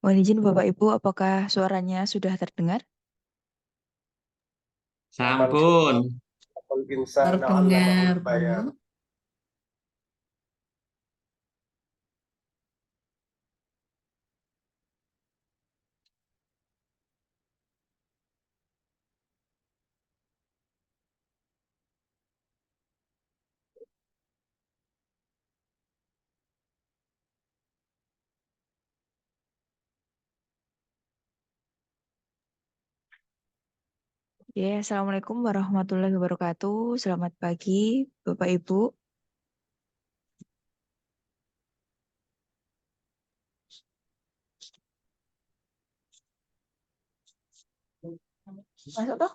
Mohon izin Bapak Ibu, apakah suaranya sudah terdengar? Sampun. Terdengar, Bu. Ya, Assalamualaikum warahmatullahi wabarakatuh. Selamat pagi, Bapak Ibu. Masuk toh?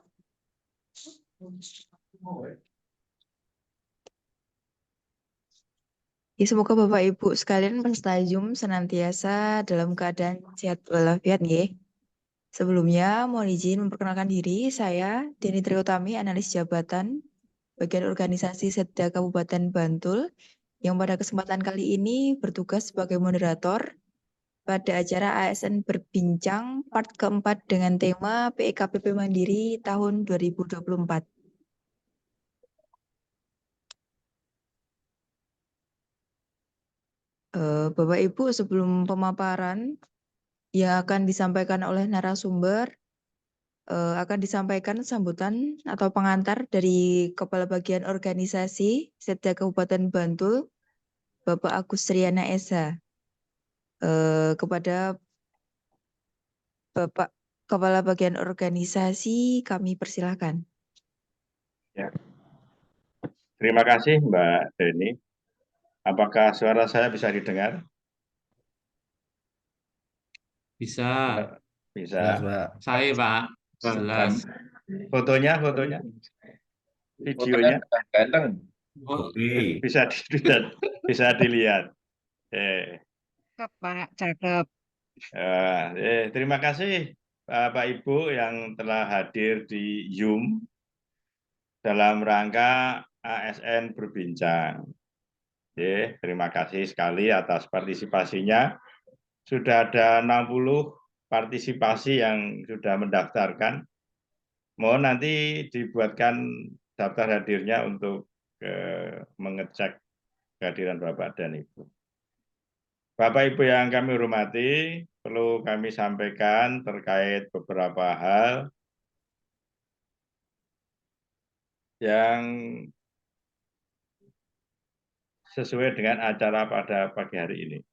Ya, semoga Bapak Ibu sekalian peserta Zoom senantiasa dalam keadaan sehat walafiat, nggih. Sebelumnya, mohon izin memperkenalkan diri, saya Deni Triutami, analis jabatan bagian organisasi Setda Kabupaten Bantul, yang pada kesempatan kali ini bertugas sebagai moderator pada acara ASN Berbincang part keempat dengan tema PEKPP Mandiri tahun 2024. Bapak Ibu, sebelum pemaparan yang akan disampaikan oleh narasumber, akan disampaikan sambutan atau pengantar dari Kepala Bagian Organisasi Setda Kabupaten Bantul, Bapak Agus Triana Esa. Kepada Bapak Kepala Bagian Organisasi, kami persilahkan. Ya. Terima kasih Mbak Deni. Apakah suara saya bisa didengar? Bisa. Bisa. Jelas, Pak. Saya, Pak. Jelas. Fotonya, videonya Ganteng. Oke. bisa dilihat. Pak, cakep. Terima kasih Bapak Ibu yang telah hadir di Zoom dalam rangka ASN Berbincang. Terima kasih sekali atas partisipasinya. Sudah ada 60 partisipasi yang sudah mendaftarkan. Mohon nanti dibuatkan daftar hadirnya untuk mengecek kehadiran Bapak dan Ibu. Bapak Ibu yang kami hormati, perlu kami sampaikan terkait beberapa hal yang sesuai dengan acara pada pagi hari ini.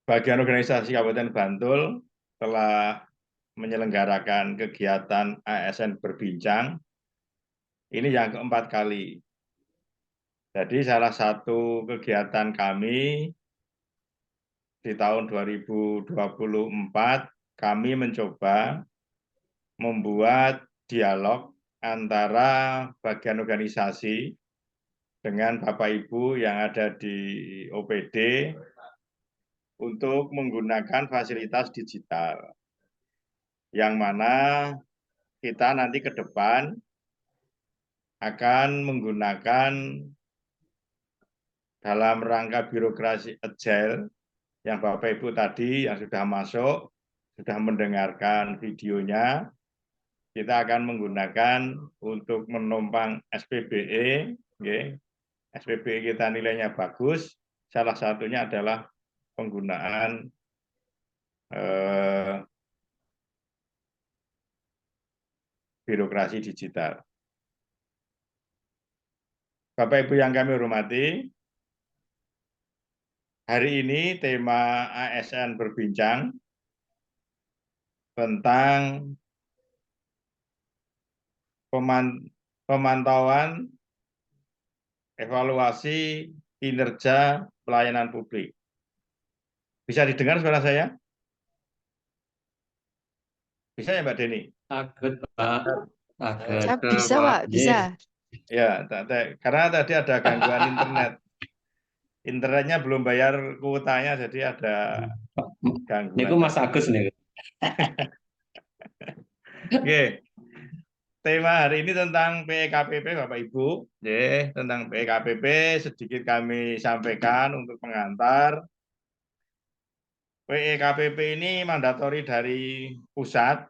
Bagian organisasi Kabupaten Bantul telah menyelenggarakan kegiatan ASN Berbincang. Ini yang keempat kali. Jadi salah satu kegiatan kami di tahun 2024, kami mencoba membuat dialog antara bagian organisasi dengan Bapak Ibu yang ada di OPD untuk menggunakan fasilitas digital. Yang mana kita nanti ke depan akan menggunakan dalam rangka birokrasi agile yang Bapak Ibu tadi yang sudah masuk, sudah mendengarkan videonya, kita akan menggunakan untuk menumpang SPBE, SPBE kita nilainya bagus, salah satunya adalah penggunaan birokrasi digital. Bapak Ibu yang kami hormati, hari ini tema ASN Berbincang tentang pemantauan evaluasi kinerja pelayanan publik. Bisa didengar suara saya? Bisa ya Mbak Deni? Agak, Pak. Bisa, Pak, bisa. Ya, karena tadi ada gangguan internet. Internetnya belum bayar kuotanya, jadi ada gangguan. Ini Mas Agus nih. Oke. Tema hari ini tentang PEKPP Bapak Ibu. Tentang PEKPP sedikit kami sampaikan untuk pengantar. PE-KPP ini mandatori dari pusat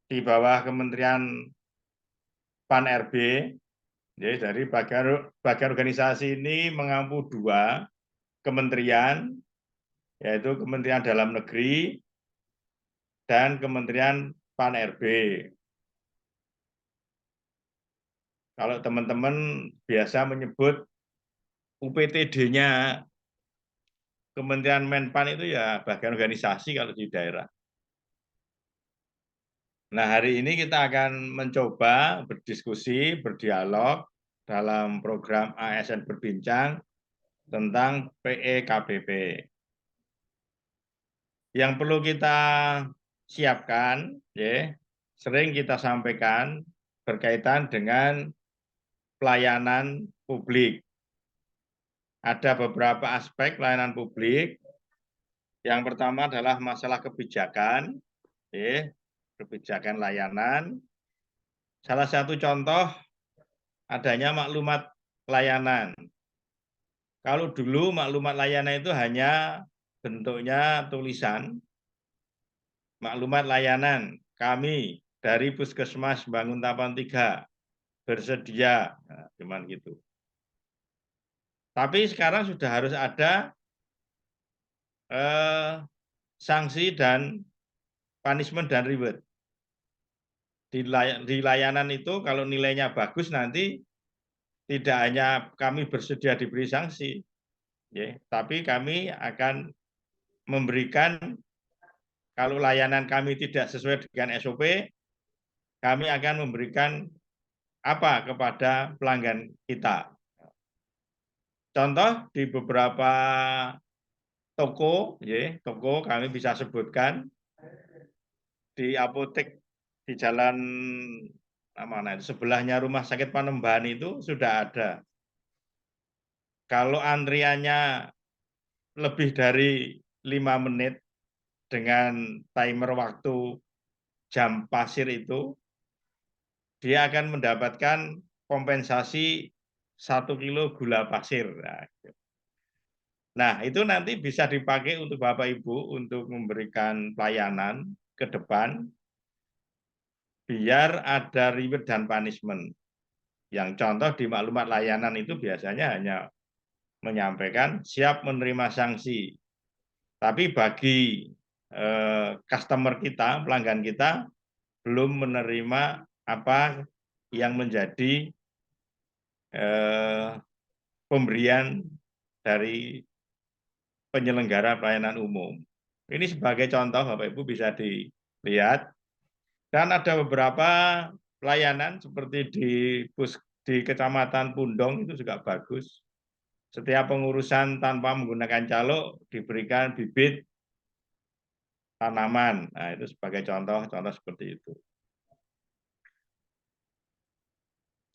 di bawah Kementerian Pan-RB. Jadi dari bagian organisasi ini mengampu 2 kementerian, yaitu Kementerian Dalam Negeri dan Kementerian Pan-RB. Kalau teman-teman biasa menyebut UPTD-nya Kementerian Menpan itu ya bagian organisasi kalau di daerah. Nah, hari ini kita akan mencoba berdiskusi, berdialog dalam program ASN Berbincang tentang PE-KPP. Yang perlu kita siapkan, ya, sering kita sampaikan berkaitan dengan pelayanan publik. Ada beberapa aspek pelayanan publik. Yang pertama adalah masalah kebijakan, ya, kebijakan layanan. Salah satu contoh adanya maklumat layanan. Kalau dulu maklumat layanan itu hanya bentuknya tulisan, maklumat layanan kami dari Puskesmas Banguntapan 3 bersedia, nah, cuman gitu. Tapi sekarang sudah harus ada sanksi dan punishment dan reward. Di layanan itu kalau nilainya bagus nanti tidak hanya kami bersedia diberi sanksi, ya, tapi kami akan memberikan, kalau layanan kami tidak sesuai dengan SOP, kami akan memberikan apa kepada pelanggan kita. Contoh di beberapa toko, ya, toko kami bisa sebutkan di apotek di jalan mana sebelahnya Rumah Sakit Panembahan itu sudah ada. Kalau antriannya lebih dari 5 menit dengan timer waktu jam pasir itu, dia akan mendapatkan kompensasi 1 kilo gula pasir. Nah, itu nanti bisa dipakai untuk Bapak Ibu untuk memberikan pelayanan ke depan, biar ada reward dan punishment. Yang contoh di maklumat layanan itu biasanya hanya menyampaikan siap menerima sanksi. Tapi bagi customer kita, pelanggan kita, belum menerima apa yang menjadi pemberian dari penyelenggara pelayanan umum. Ini sebagai contoh Bapak Ibu bisa dilihat. Dan ada beberapa pelayanan seperti di Kecamatan Pundong itu juga bagus. Setiap pengurusan tanpa menggunakan calo diberikan bibit tanaman. Nah, itu sebagai contoh seperti itu.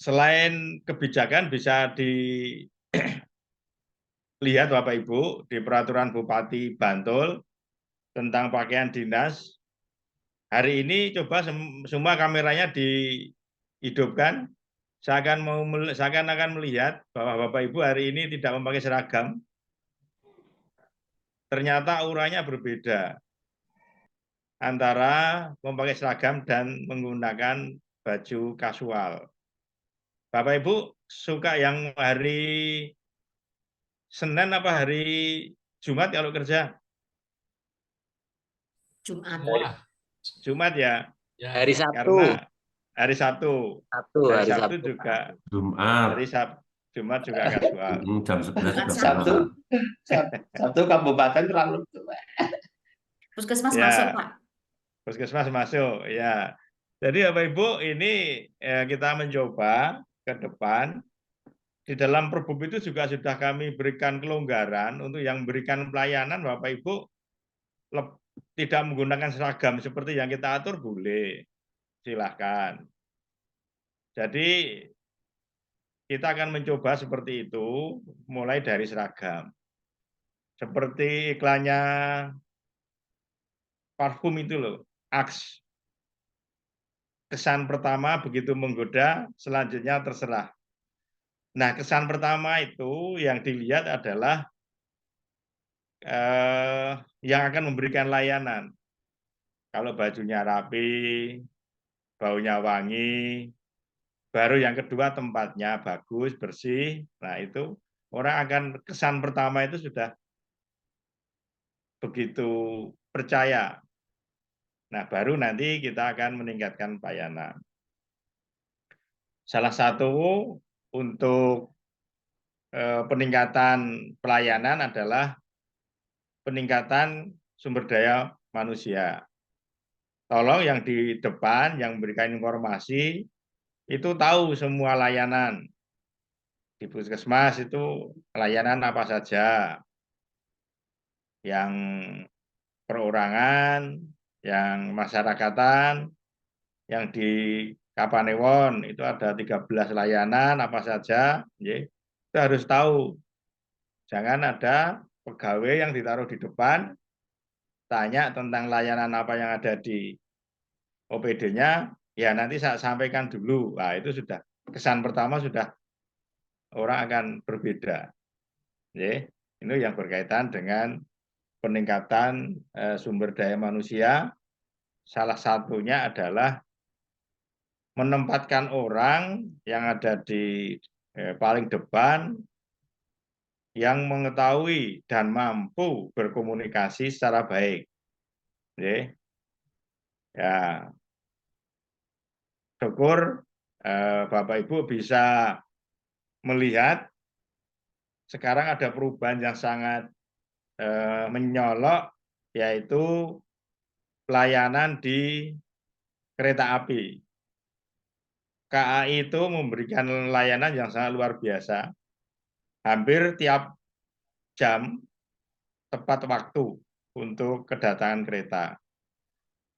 Selain kebijakan bisa dilihat Bapak Ibu di peraturan Bupati Bantul tentang pakaian dinas. Hari ini coba semua kameranya dihidupkan. Saya akan melihat bahwa Bapak Ibu hari ini tidak memakai seragam. Ternyata auranya berbeda antara memakai seragam dan menggunakan baju kasual. Bapak Ibu suka yang hari Senin apa hari Jumat kalau kerja? Jumat. Jumat ya. Hari Sabtu. Karena hari Sabtu. Hari Hari Sabtu Sabtu. juga. Jumat. Jumat juga kasual. Jam 11 Sabtu kabupaten terlalu tua. Puskesmas Ya. masuk, Pak. Puskesmas masuk, ya. Jadi Bapak Ibu ini kita mencoba ke depan. Di dalam Perbup itu juga sudah kami berikan kelonggaran untuk yang memberikan pelayanan Bapak Ibu tidak menggunakan seragam seperti yang kita atur boleh, silahkan. Jadi kita akan mencoba seperti itu mulai dari seragam. Seperti iklannya parfum itu loh, Axe. Kesan pertama begitu menggoda, selanjutnya terserah. Nah, kesan pertama itu yang dilihat adalah yang akan memberikan layanan. Kalau bajunya rapi, baunya wangi, baru yang kedua tempatnya bagus, bersih. Nah, itu orang akan kesan pertama itu sudah begitu percaya. Nah, baru nanti kita akan meningkatkan pelayanan. Salah satu untuk peningkatan pelayanan adalah peningkatan sumber daya manusia. Tolong yang di depan, yang memberikan informasi, itu tahu semua layanan. Di puskesmas itu layanan apa saja. Yang perorangan, yang masyarakatan, yang di Kapanewon itu ada 13 layanan apa saja, itu harus tahu. Jangan ada pegawai yang ditaruh di depan, tanya tentang layanan apa yang ada di OPD-nya, ya nanti saya sampaikan dulu. Nah, itu sudah kesan pertama sudah orang akan berbeda. Ini yang berkaitan dengan peningkatan sumber daya manusia. Salah satunya adalah menempatkan orang yang ada di paling depan yang mengetahui dan mampu berkomunikasi secara baik. Ya, syukur Bapak Ibu bisa melihat sekarang ada perubahan yang sangat menyolok, yaitu pelayanan di kereta api. KAI itu memberikan layanan yang sangat luar biasa. Hampir tiap jam tepat waktu untuk kedatangan kereta.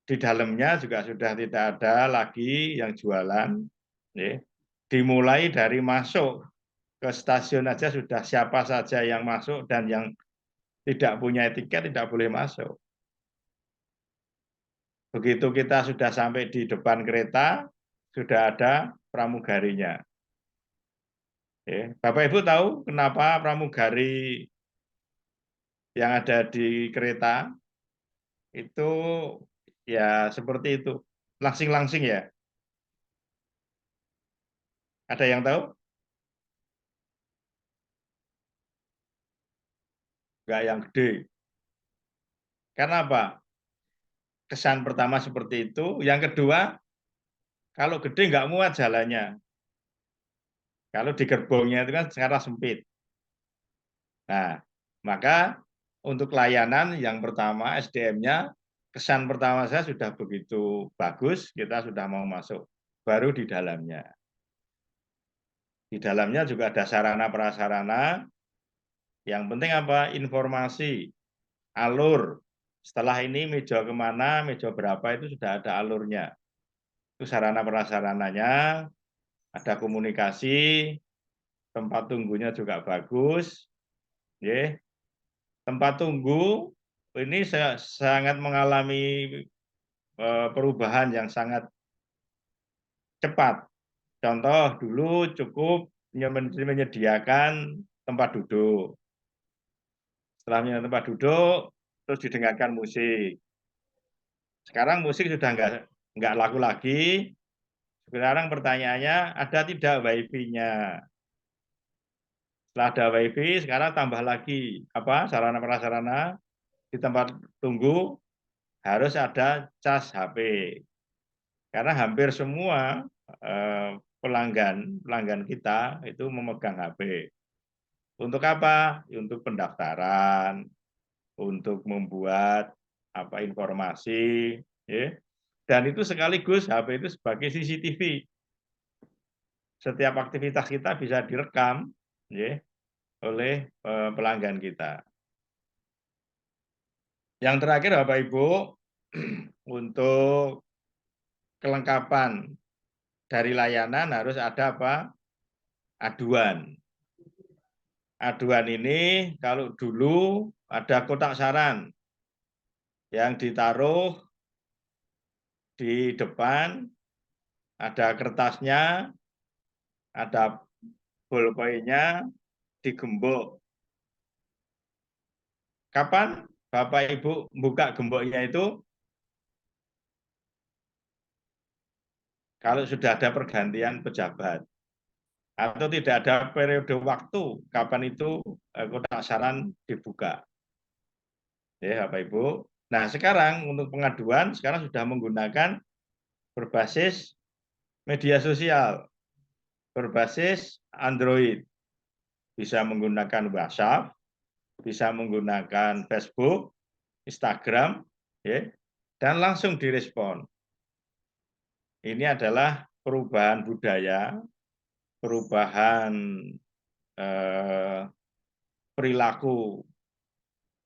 Di dalamnya juga sudah tidak ada lagi yang jualan. Dimulai dari masuk ke stasiun aja sudah siapa saja yang masuk dan yang tidak punya tiket tidak boleh masuk. Begitu kita sudah sampai di depan kereta, sudah ada pramugarinya. Bapak Ibu tahu kenapa pramugari yang ada di kereta itu ya seperti itu, langsing-langsing ya? Ada yang tahu? Enggak yang gede. Karena apa? Kesan pertama seperti itu. Yang kedua, kalau gede nggak muat jalannya. Kalau di gerbongnya itu kan sekarang sempit. Nah, maka untuk layanan yang pertama SDM-nya, kesan pertama saya sudah begitu bagus, kita sudah mau masuk. Baru di dalamnya. Di dalamnya juga ada sarana prasarana. Yang penting apa? Informasi, alur. Setelah ini meja kemana, meja berapa itu sudah ada alurnya. Itu sarana prasarananya, ada komunikasi, tempat tunggunya juga bagus. Tempat tunggu ini sangat mengalami perubahan yang sangat cepat. Contoh dulu cukup menyediakan tempat duduk. Setelah menyediakan tempat duduk, terus didengarkan musik. Sekarang musik sudah nggak laku lagi. Sekarang pertanyaannya, ada tidak wifi-nya? Setelah ada wifi, sekarang tambah lagi apa sarana prasarana di tempat tunggu harus ada cas HP. Karena hampir semua pelanggan kita itu memegang HP. Untuk apa? Untuk pendaftaran, untuk membuat apa informasi, dan itu sekaligus HP itu sebagai CCTV. Setiap aktivitas kita bisa direkam oleh pelanggan kita. Yang terakhir Bapak Ibu, untuk kelengkapan dari layanan harus ada apa? Aduan. Aduan ini kalau dulu ada kotak saran yang ditaruh di depan, ada kertasnya, ada bolpoinnya, digembok. Kapan Bapak Ibu buka gemboknya itu, kalau sudah ada pergantian pejabat atau tidak ada periode waktu kapan itu kotak saran dibuka. Ya, Bapak Ibu. Nah, sekarang untuk pengaduan sekarang sudah menggunakan berbasis media sosial, berbasis Android. Bisa menggunakan WhatsApp, bisa menggunakan Facebook, Instagram, ya, dan langsung direspon. Ini adalah perubahan budaya, perubahan perilaku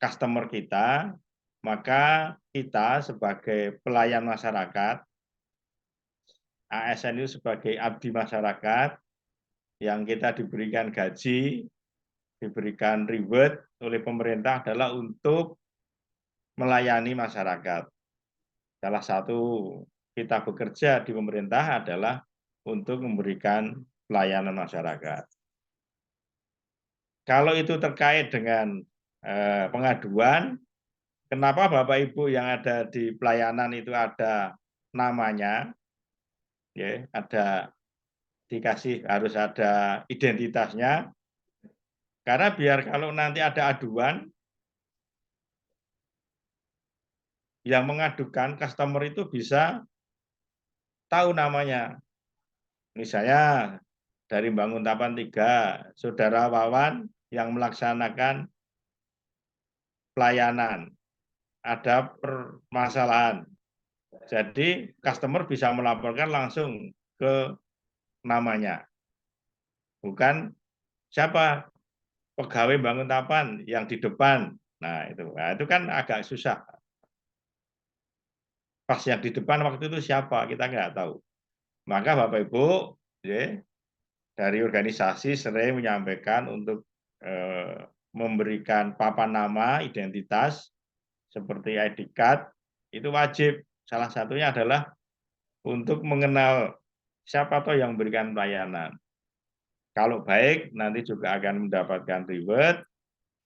customer kita, maka kita sebagai pelayan masyarakat, ASN itu sebagai abdi masyarakat, yang kita diberikan gaji, diberikan reward oleh pemerintah adalah untuk melayani masyarakat. Salah satu kita bekerja di pemerintah adalah untuk memberikan pelayanan masyarakat. Kalau itu terkait dengan pengaduan, kenapa Bapak Ibu yang ada di pelayanan itu ada namanya, ya, ada dikasih harus ada identitasnya, karena biar kalau nanti ada aduan, yang mengadukan customer itu bisa tahu namanya. Misalnya dari Bangun Tapan 3, Saudara Wawan yang melaksanakan pelayanan, ada permasalahan. Jadi customer bisa melaporkan langsung ke namanya. Bukan siapa pegawai Bangun Tapan yang di depan. Nah, itu kan agak susah. Pas yang di depan waktu itu siapa, kita nggak tahu. Maka Bapak Ibu, ya, dari organisasi sering menyampaikan untuk memberikan papan nama, identitas, seperti ID card, itu wajib. Salah satunya adalah untuk mengenal siapa toh yang memberikan pelayanan. Kalau baik, nanti juga akan mendapatkan reward.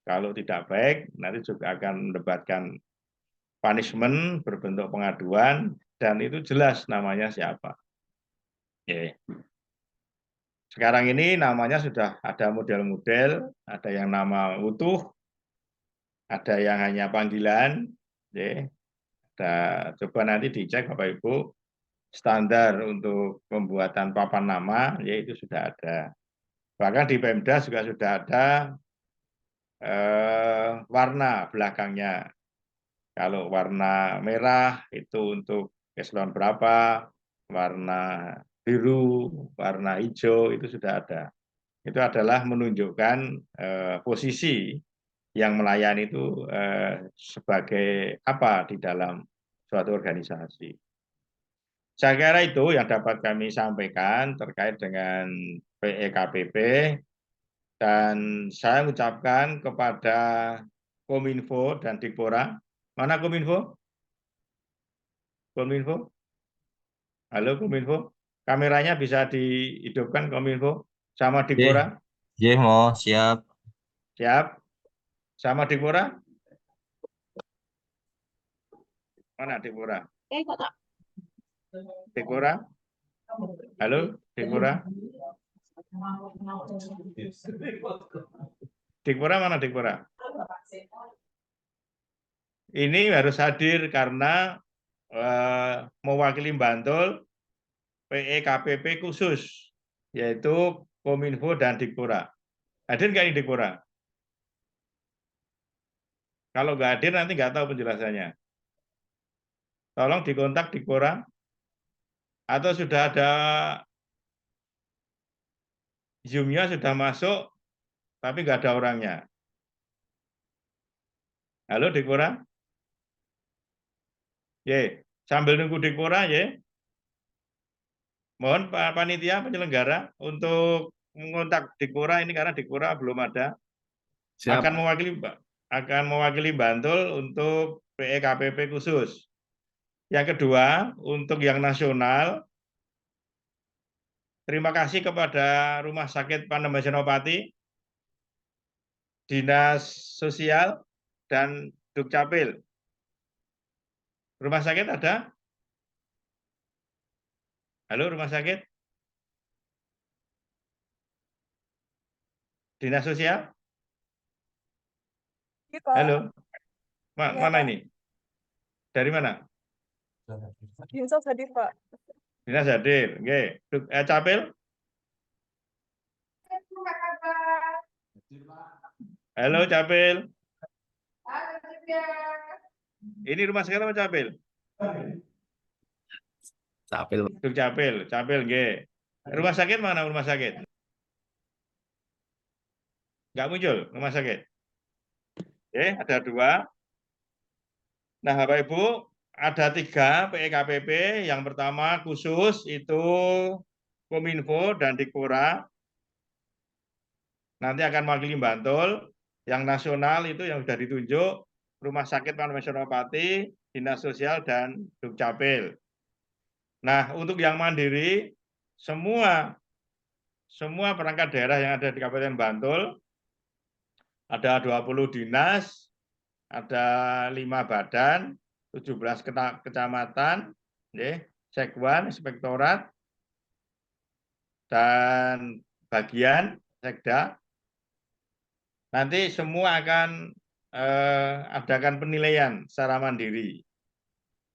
Kalau tidak baik, nanti juga akan mendapatkan punishment berbentuk pengaduan, dan itu jelas namanya siapa. Yeah. Sekarang ini namanya sudah ada model-model, ada yang nama utuh, ada yang hanya panggilan. Yeah. Coba nanti dicek Bapak Ibu, standar untuk pembuatan papan nama, yaitu sudah ada. Bahkan di Pemda juga sudah ada warna belakangnya. Kalau warna merah itu untuk eselon berapa, warna biru, warna hijau itu sudah ada. Itu adalah menunjukkan posisi yang melayani itu sebagai apa di dalam suatu organisasi. Saya kira itu yang dapat kami sampaikan terkait dengan PEKPP, dan saya mengucapkan kepada Kominfo dan Dikpora. Mana Kominfo? Kominfo? Halo Kominfo? Kameranya bisa dihidupkan Kominfo sama Dikpora? Mo, siap. Siap. Sama Dikpora? Mana Dikpora? Dikpora? Halo Dikpora? Dikpora mana Dikpora? Ini harus hadir karena mewakili Bantul PEKPP khusus, yaitu Kominfo dan Dikpora. Hadir nggak ini Dikpora? Kalau nggak hadir nanti nggak tahu penjelasannya. Tolong dikontak Dikpora, atau sudah ada Zoom-nya sudah masuk, tapi nggak ada orangnya. Halo Dikpora? Ye, sambil nunggu Dikpora ya. Mohon Pak Panitia penyelenggara untuk mengontak Dikpora ini karena Dikpora belum ada. Siap. Akan mewakili Bantul untuk PEKPP khusus. Yang kedua, untuk yang nasional, terima kasih kepada Rumah Sakit Panembahan Senopati, Dinas Sosial, dan Dukcapil. Rumah sakit ada? Halo, rumah sakit? Dinas sosial? Halo, mana ini? Dari mana? Dinas hadir, Pak. Dinas hadir. Oke. Capil? Halo, Capil. Ini rumah sakit apa Capil? Capil. Dukcapil, Capil, nggih. Rumah sakit mana rumah sakit? Nggak muncul rumah sakit. Oke, ada 2. Nah, Bapak Ibu, ada 3 PEKPP. Yang pertama khusus itu Kominfo dan Dikpora. Nanti akan mewakili Bantul. Yang nasional itu yang sudah ditunjuk Rumah Sakit Nasional Pati, Dinas Sosial, dan Dukcapil. Nah, untuk yang mandiri, semua perangkat daerah yang ada di Kabupaten Bantul, ada 20 dinas, ada 5 badan, 17 kecamatan, sekwan, inspektorat, dan bagian sekda. Nanti semua akan adakan penilaian secara mandiri.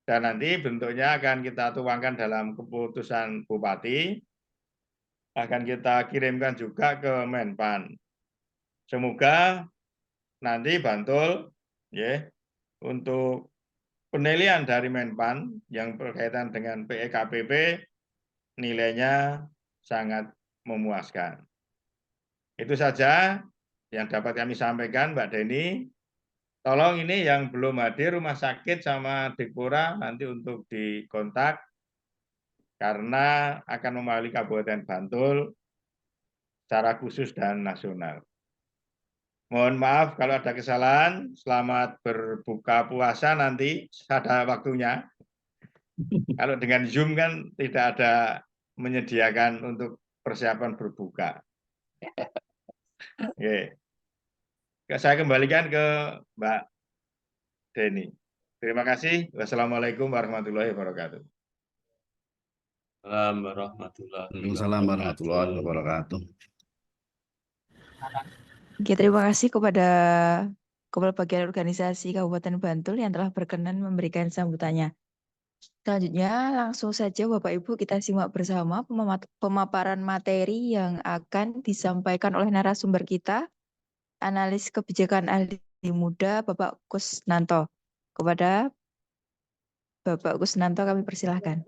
Dan nanti bentuknya akan kita tuangkan dalam keputusan Bupati, akan kita kirimkan juga ke Menpan. Semoga nanti Bantul untuk penilaian dari Menpan yang berkaitan dengan PEKPP nilainya sangat memuaskan. Itu saja yang dapat kami sampaikan, Mbak Deni. Tolong ini yang belum hadir rumah sakit sama Dikpora nanti untuk dikontak karena akan mewakili Kabupaten Bantul secara khusus dan nasional. Mohon maaf kalau ada kesalahan. Selamat berbuka puasa nanti ada waktunya. Kalau dengan Zoom kan tidak ada menyediakan untuk persiapan berbuka. Oke. Saya kembalikan ke Mbak Deni. Terima kasih. Wassalamualaikum warahmatullahi wabarakatuh. Waalaikumsalam warahmatullahi wabarakatuh. Oke, terima kasih kepada Kepala Bagian Organisasi Kabupaten Bantul yang telah berkenan memberikan sambutannya. Selanjutnya, langsung saja Bapak Ibu kita simak bersama pemaparan materi yang akan disampaikan oleh narasumber kita, analis kebijakan ahli muda Bapak Kusnanto. Kepada Bapak Kusnanto kami persilahkan.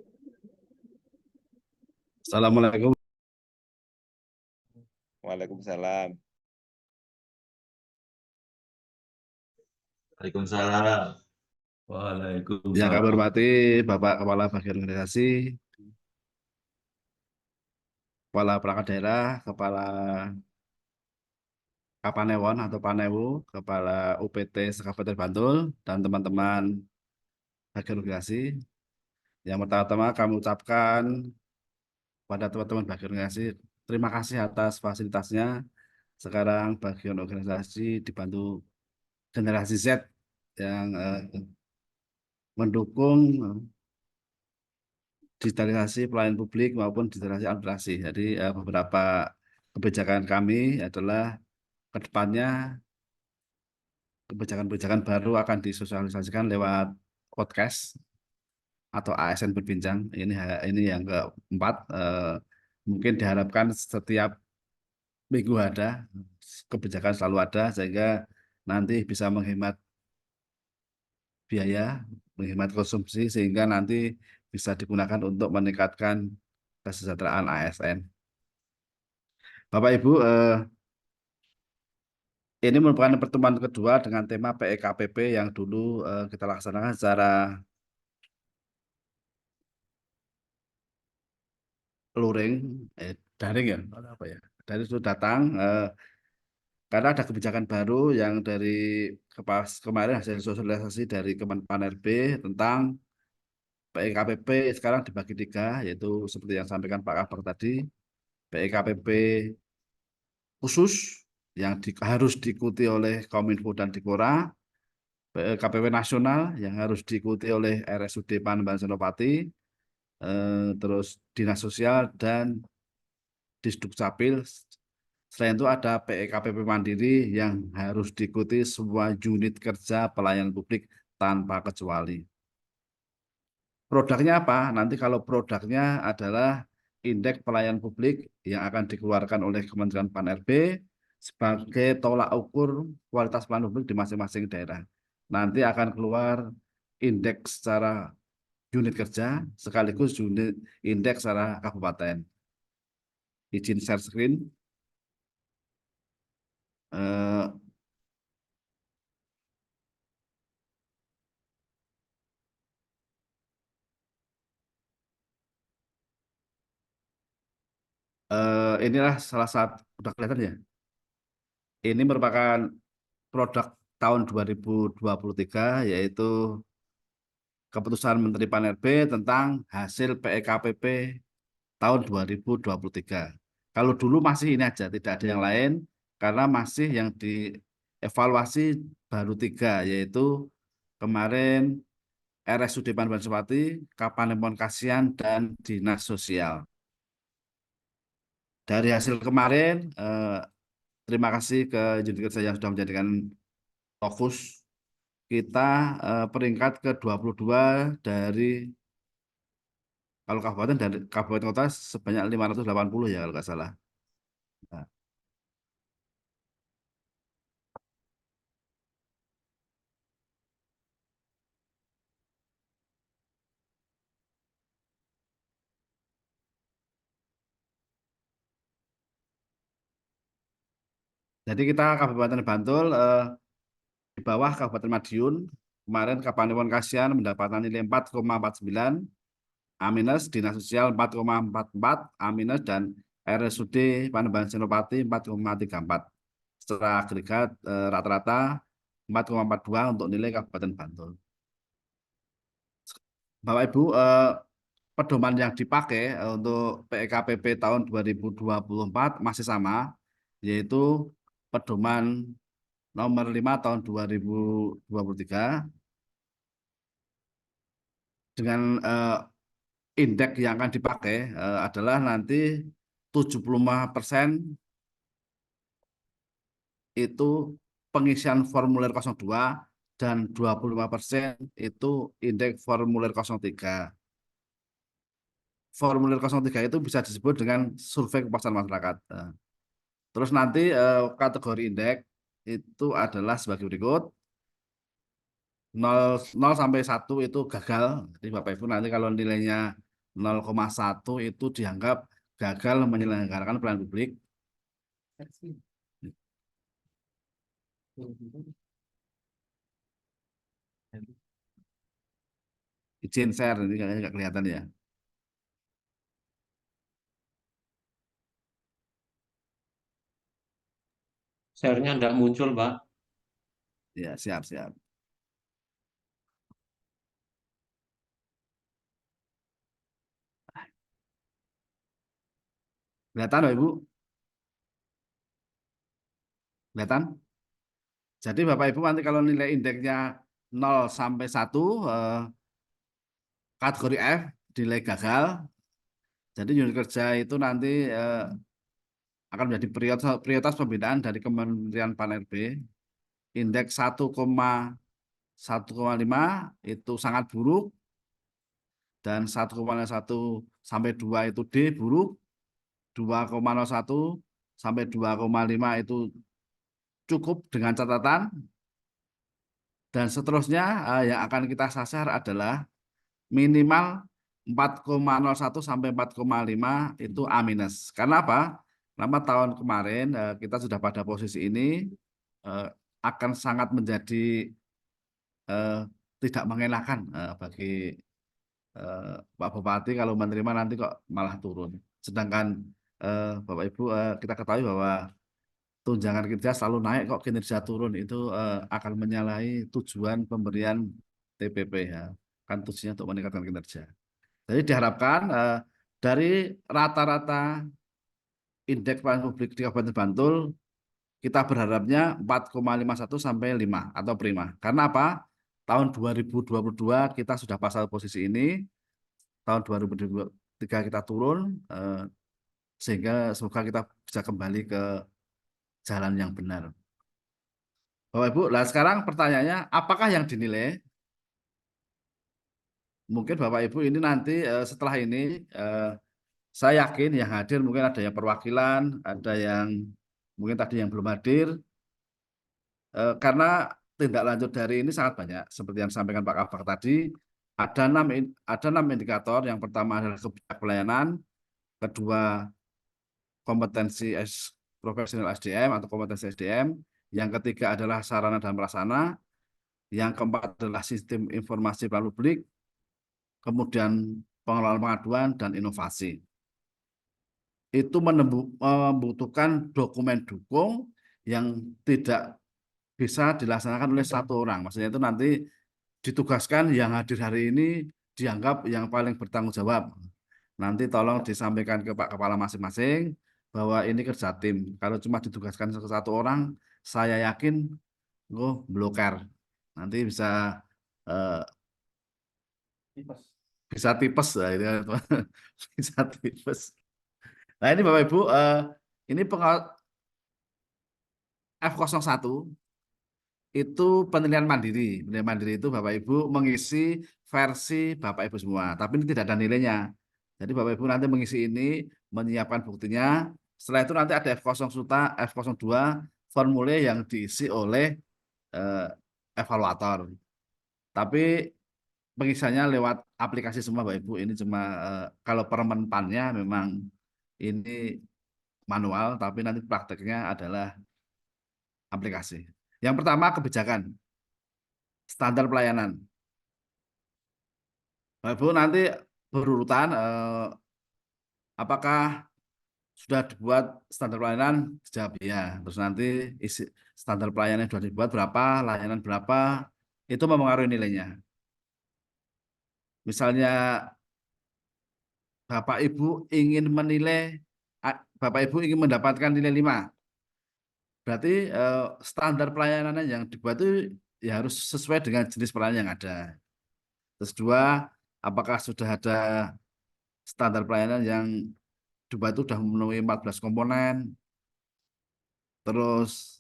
Assalamualaikum. Waalaikumsalam. Waalaikumsalam. Yang kami hormati Bapak Kepala Bagian Organisasi, Kepala Perangkat Daerah, Kepala Kapanewon atau Panewu, Kepala UPT Kabupaten Bantul, dan teman-teman bagian organisasi. Yang pertama kami ucapkan pada teman-teman bagian organisasi terima kasih atas fasilitasnya. Sekarang bagian organisasi dibantu generasi Z yang mendukung digitalisasi pelayanan publik maupun digitalisasi administrasi. Jadi beberapa kebijakan kami adalah ke depannya kebijakan-kebijakan baru akan disosialisasikan lewat podcast atau ASN berbincang. Ini yang keempat. Mungkin diharapkan setiap minggu ada kebijakan, selalu ada, sehingga nanti bisa menghemat biaya, menghemat konsumsi, sehingga nanti bisa digunakan untuk meningkatkan kesejahteraan ASN. Bapak Ibu, ini merupakan pertemuan kedua dengan tema PEKPP yang dulu kita laksanakan secara luring, daring ya, apa ya? Dari itu datang karena ada kebijakan baru yang dari kemarin hasil sosialisasi dari Kemenpan RB tentang PEKPP sekarang dibagi 3, yaitu seperti yang sampaikan Pak Kabar tadi, PEKPP khusus yang harus diikuti oleh Kominfo dan Dikpora, KPP nasional yang harus diikuti oleh RSUD Panembahan Senopati, terus Dinas Sosial dan Disdukcapil. Selain itu ada PEKPP Mandiri yang harus diikuti semua unit kerja pelayanan publik tanpa kecuali. Produknya apa? Nanti kalau produknya adalah indeks pelayanan publik yang akan dikeluarkan oleh Kementerian Pan-RB sebagai tolak ukur kualitas pelayanan publik di masing-masing daerah. Nanti akan keluar indeks secara unit kerja sekaligus unit indeks secara kabupaten. Izin share screen. Inilah salah satu, udah kelihatan ya. Ini merupakan produk tahun 2023, yaitu Keputusan Menteri Pan-RB tentang hasil PEKPP tahun 2023. Kalau dulu masih ini aja, tidak ada yang lain, karena masih yang dievaluasi baru 3, yaitu kemarin RSUD Panembahan Senopati, Kapanewon Kasihan, dan Dinas Sosial. Dari hasil kemarin, terima kasih ke unit kerja yang sudah menjadikan fokus. Kita peringkat ke-22 dari, kalau kabupaten dari kabupaten kota sebanyak 580 ya kalau nggak salah. Nah, jadi kita Kabupaten Bantul di bawah Kabupaten Madiun, kemarin Kapanewon Kasihan mendapatkan nilai 4,49, A-, Dinas Sosial 4,44, A-, dan RSUD Panembahan Senopati 4,34. Secara agregat rata-rata 4,42 untuk nilai Kabupaten Bantul. Bapak Ibu, pedoman yang dipakai untuk PEKPP tahun 2024 masih sama, yaitu pedoman nomor 5 tahun 2023 dengan indeks yang akan dipakai adalah nanti 75% itu pengisian formulir 02 dan 25% itu indeks formulir 03. Formulir 03 itu bisa disebut dengan survei kepuasan masyarakat. Terus nanti kategori indeks itu adalah sebagai berikut. 0 sampai 1 itu gagal. Jadi Bapak Ibu nanti kalau nilainya 0,1 itu dianggap gagal menyelenggarakan pelayanan publik. Izin share, ini kayaknya nggak kelihatan ya. Share-nya tidak muncul, Pak. Ya, siap. Kelihatan Bapak Ibu? Kelihatan? Jadi Bapak Ibu nanti kalau nilai indeksnya 0 sampai 1, kategori F nilai gagal. Jadi unit kerja itu nanti akan menjadi prioritas pembinaan dari Kementerian Pan-RB. Indeks 1,5 itu sangat buruk, dan 1,1 sampai 2 itu D buruk, 2,01 sampai 2,5 itu cukup dengan catatan, dan seterusnya yang akan kita sasar adalah minimal 4,01 sampai 4,5 itu A-. Karena apa? Karena tahun kemarin kita sudah pada posisi ini, akan sangat menjadi tidak mengenakan bagi Pak Bupati kalau menerima nanti kok malah turun. Sedangkan Bapak Ibu kita ketahui bahwa tunjangan kinerja selalu naik, kok kinerja turun, itu akan menyalahi tujuan pemberian TPP ya. Kan tujuannya untuk meningkatkan kinerja. Jadi diharapkan dari rata-rata indeks pelayanan publik di Kabupaten Bantul kita berharapnya 4,51 sampai 5 atau prima. Karena apa? Tahun 2022 kita sudah pasal posisi ini, tahun 2023 kita turun, sehingga semoga kita bisa kembali ke jalan yang benar. Bapak Ibu, nah sekarang pertanyaannya, apakah yang dinilai? Mungkin Bapak Ibu ini nanti setelah ini, saya yakin yang hadir mungkin ada yang perwakilan, ada yang mungkin tadi yang belum hadir, karena tindak lanjut dari ini sangat banyak. Seperti yang disampaikan Pak Kafak tadi, ada 6 indikator. Yang pertama adalah kebijak pelayanan, kedua kompetensi profesional SDM atau kompetensi SDM, yang ketiga adalah sarana dan prasarana, yang keempat adalah sistem informasi pelayanan publik, kemudian pengelolaan pengaduan dan inovasi. Itu membutuhkan dokumen dukung yang tidak bisa dilaksanakan oleh satu orang. Maksudnya itu nanti ditugaskan yang hadir hari ini dianggap yang paling bertanggung jawab. Nanti tolong disampaikan ke Pak Kepala masing-masing bahwa ini kerja tim. Kalau cuma ditugaskan ke satu orang, saya yakin bloker. Nanti bisa tipes lah, bisa tipes. Nah ini Bapak Ibu, ini F01 itu penilaian mandiri. Penilaian mandiri itu Bapak Ibu mengisi versi Bapak Ibu semua, tapi ini tidak ada nilainya. Jadi Bapak Ibu nanti mengisi ini, menyiapkan buktinya. Setelah itu nanti ada F02 formulir yang diisi oleh evaluator. Tapi pengisiannya lewat aplikasi semua Bapak Ibu. Ini cuma kalau permenpannya memang ini manual, tapi nanti prakteknya adalah aplikasi. Yang pertama kebijakan, standar pelayanan. Bapak Ibu nanti berurutan apakah sudah dibuat standar pelayanan? Jawab ya. Terus nanti isi standar pelayanan sudah dibuat berapa, layanan berapa, itu mempengaruhi nilainya. Misalnya Bapak Ibu ingin menilai, Bapak Ibu ingin mendapatkan nilai 5. Berarti standar pelayanan yang dibuat itu ya harus sesuai dengan jenis pelayanan yang ada. Terus 2, apakah sudah ada standar pelayanan yang dibuat itu sudah memenuhi 14 komponen. Terus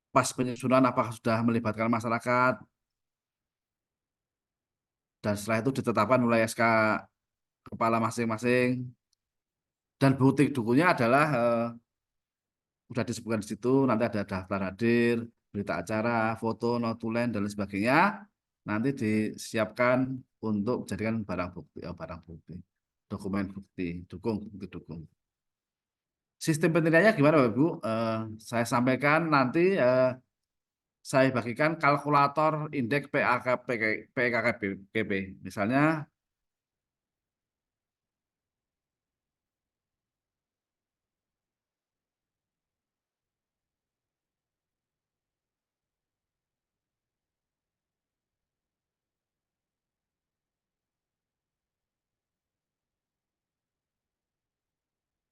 pas penyusunan apakah sudah melibatkan masyarakat. Dan setelah itu ditetapkan oleh SK kepala masing-masing. Dan bukti dukunnya adalah sudah disebutkan di situ, nanti ada daftar hadir, berita acara, foto, notulen, dan lain sebagainya. Nanti disiapkan untuk dijadikan barang bukti, dokumen bukti, bukti dukung. Sistem penilaiannya gimana Bapak Ibu? Saya sampaikan nanti saya bagikan kalkulator indeks PKKP. Misalnya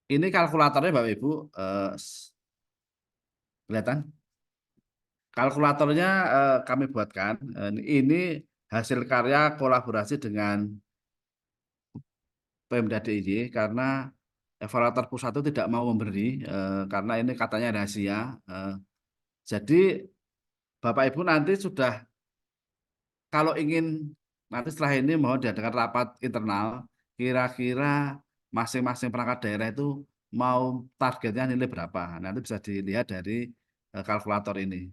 ini kalkulatornya Bapak Ibu, kelihatan? Kalkulatornya kami buatkan. Ini hasil karya kolaborasi dengan Pemda DIY karena evaluator pusat itu tidak mau memberi karena ini katanya rahasia. Jadi Bapak Ibu nanti sudah, kalau ingin nanti setelah ini mohon diadakan rapat internal, kira-kira masing-masing perangkat daerah itu mau targetnya nilai berapa. Nanti bisa dilihat dari kalkulator ini.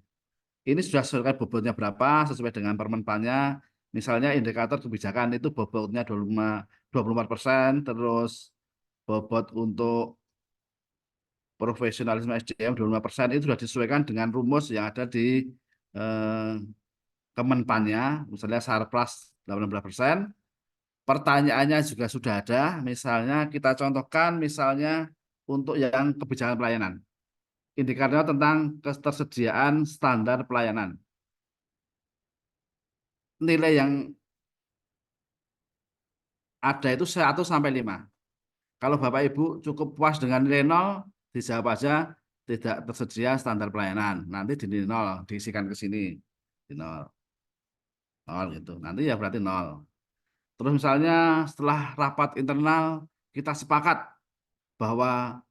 Ini sudah sesuai bobotnya berapa sesuai dengan permenpannya. Misalnya indikator kebijakan itu bobotnya 24%, terus bobot untuk profesionalisme SDM 25%, itu sudah disesuaikan dengan rumus yang ada di Kemenpannya, misalnya Sarpras 18%. Pertanyaannya juga sudah ada, misalnya kita contohkan misalnya untuk yang kebijakan pelayanan. Indikatornya tentang ketersediaan standar pelayanan. Nilai yang ada itu 1 sampai 5. Kalau Bapak Ibu cukup puas dengan nilai 0, dijawab aja tidak tersedia standar pelayanan. Nanti di nol, diisikan ke sini. Di nol. Nol gitu. Nanti ya berarti nol. Terus misalnya setelah rapat internal kita sepakat bahwa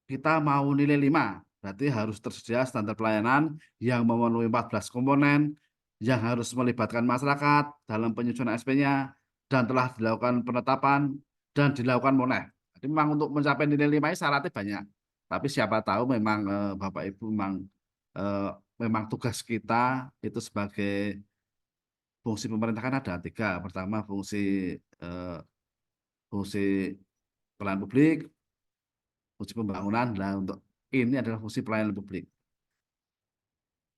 kita mau nilai 5, berarti harus tersedia standar pelayanan yang memenuhi 14 komponen, yang harus melibatkan masyarakat dalam penyusunan SP-nya, dan telah dilakukan penetapan dan dilakukan moneh. Jadi memang untuk mencapai nilai 5 ini syaratnya banyak. Tapi siapa tahu memang Bapak Ibu memang tugas kita itu sebagai fungsi pemerintah kan ada 3. Pertama fungsi pelayanan publik, fungsi pembangunan. Nah, untuk ini adalah fungsi pelayanan publik.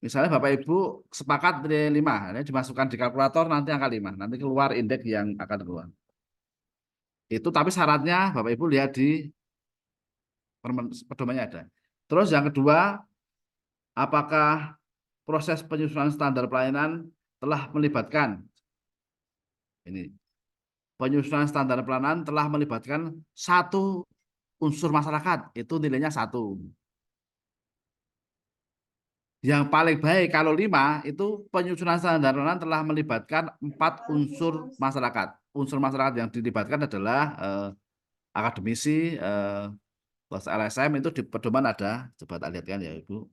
Misalnya Bapak Ibu sepakat nilai 5, ini dimasukkan di kalkulator nanti angka 5, nanti keluar indeks yang akan keluar. Itu tapi syaratnya Bapak Ibu lihat di pedomannya ada. Terus yang kedua, apakah proses penyusunan standar pelayanan telah melibatkan ini. Penyusunan standar pelayanan telah melibatkan 1 unsur masyarakat, itu nilainya 1. Yang paling baik kalau 5 itu penyusunan standar pelayanan telah melibatkan 4 unsur masyarakat. Unsur masyarakat yang dilibatkan adalah akademisi, terus LSM, itu di pedoman ada. Coba tak lihat kan ya Ibu.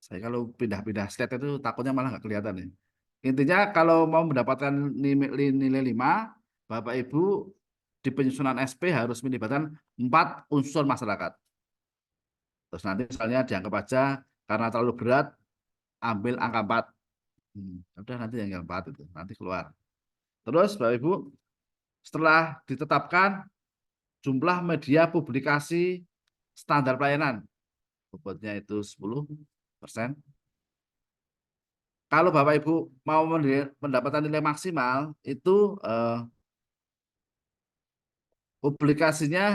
Saya kalau pindah-pindah slide itu takutnya malah nggak kelihatan ya. Intinya kalau mau mendapatkan nilai 5, Bapak Ibu di penyusunan SP harus melibatkan 4 unsur masyarakat. Terus nanti misalnya dianggap aja karena terlalu berat, ambil angka 4. Udah nanti yang 4 itu, nanti keluar. Terus Bapak Ibu, setelah ditetapkan jumlah media publikasi standar pelayanan, bobotnya itu 10%. Kalau Bapak Ibu mau mendapatkan nilai maksimal, itu publikasinya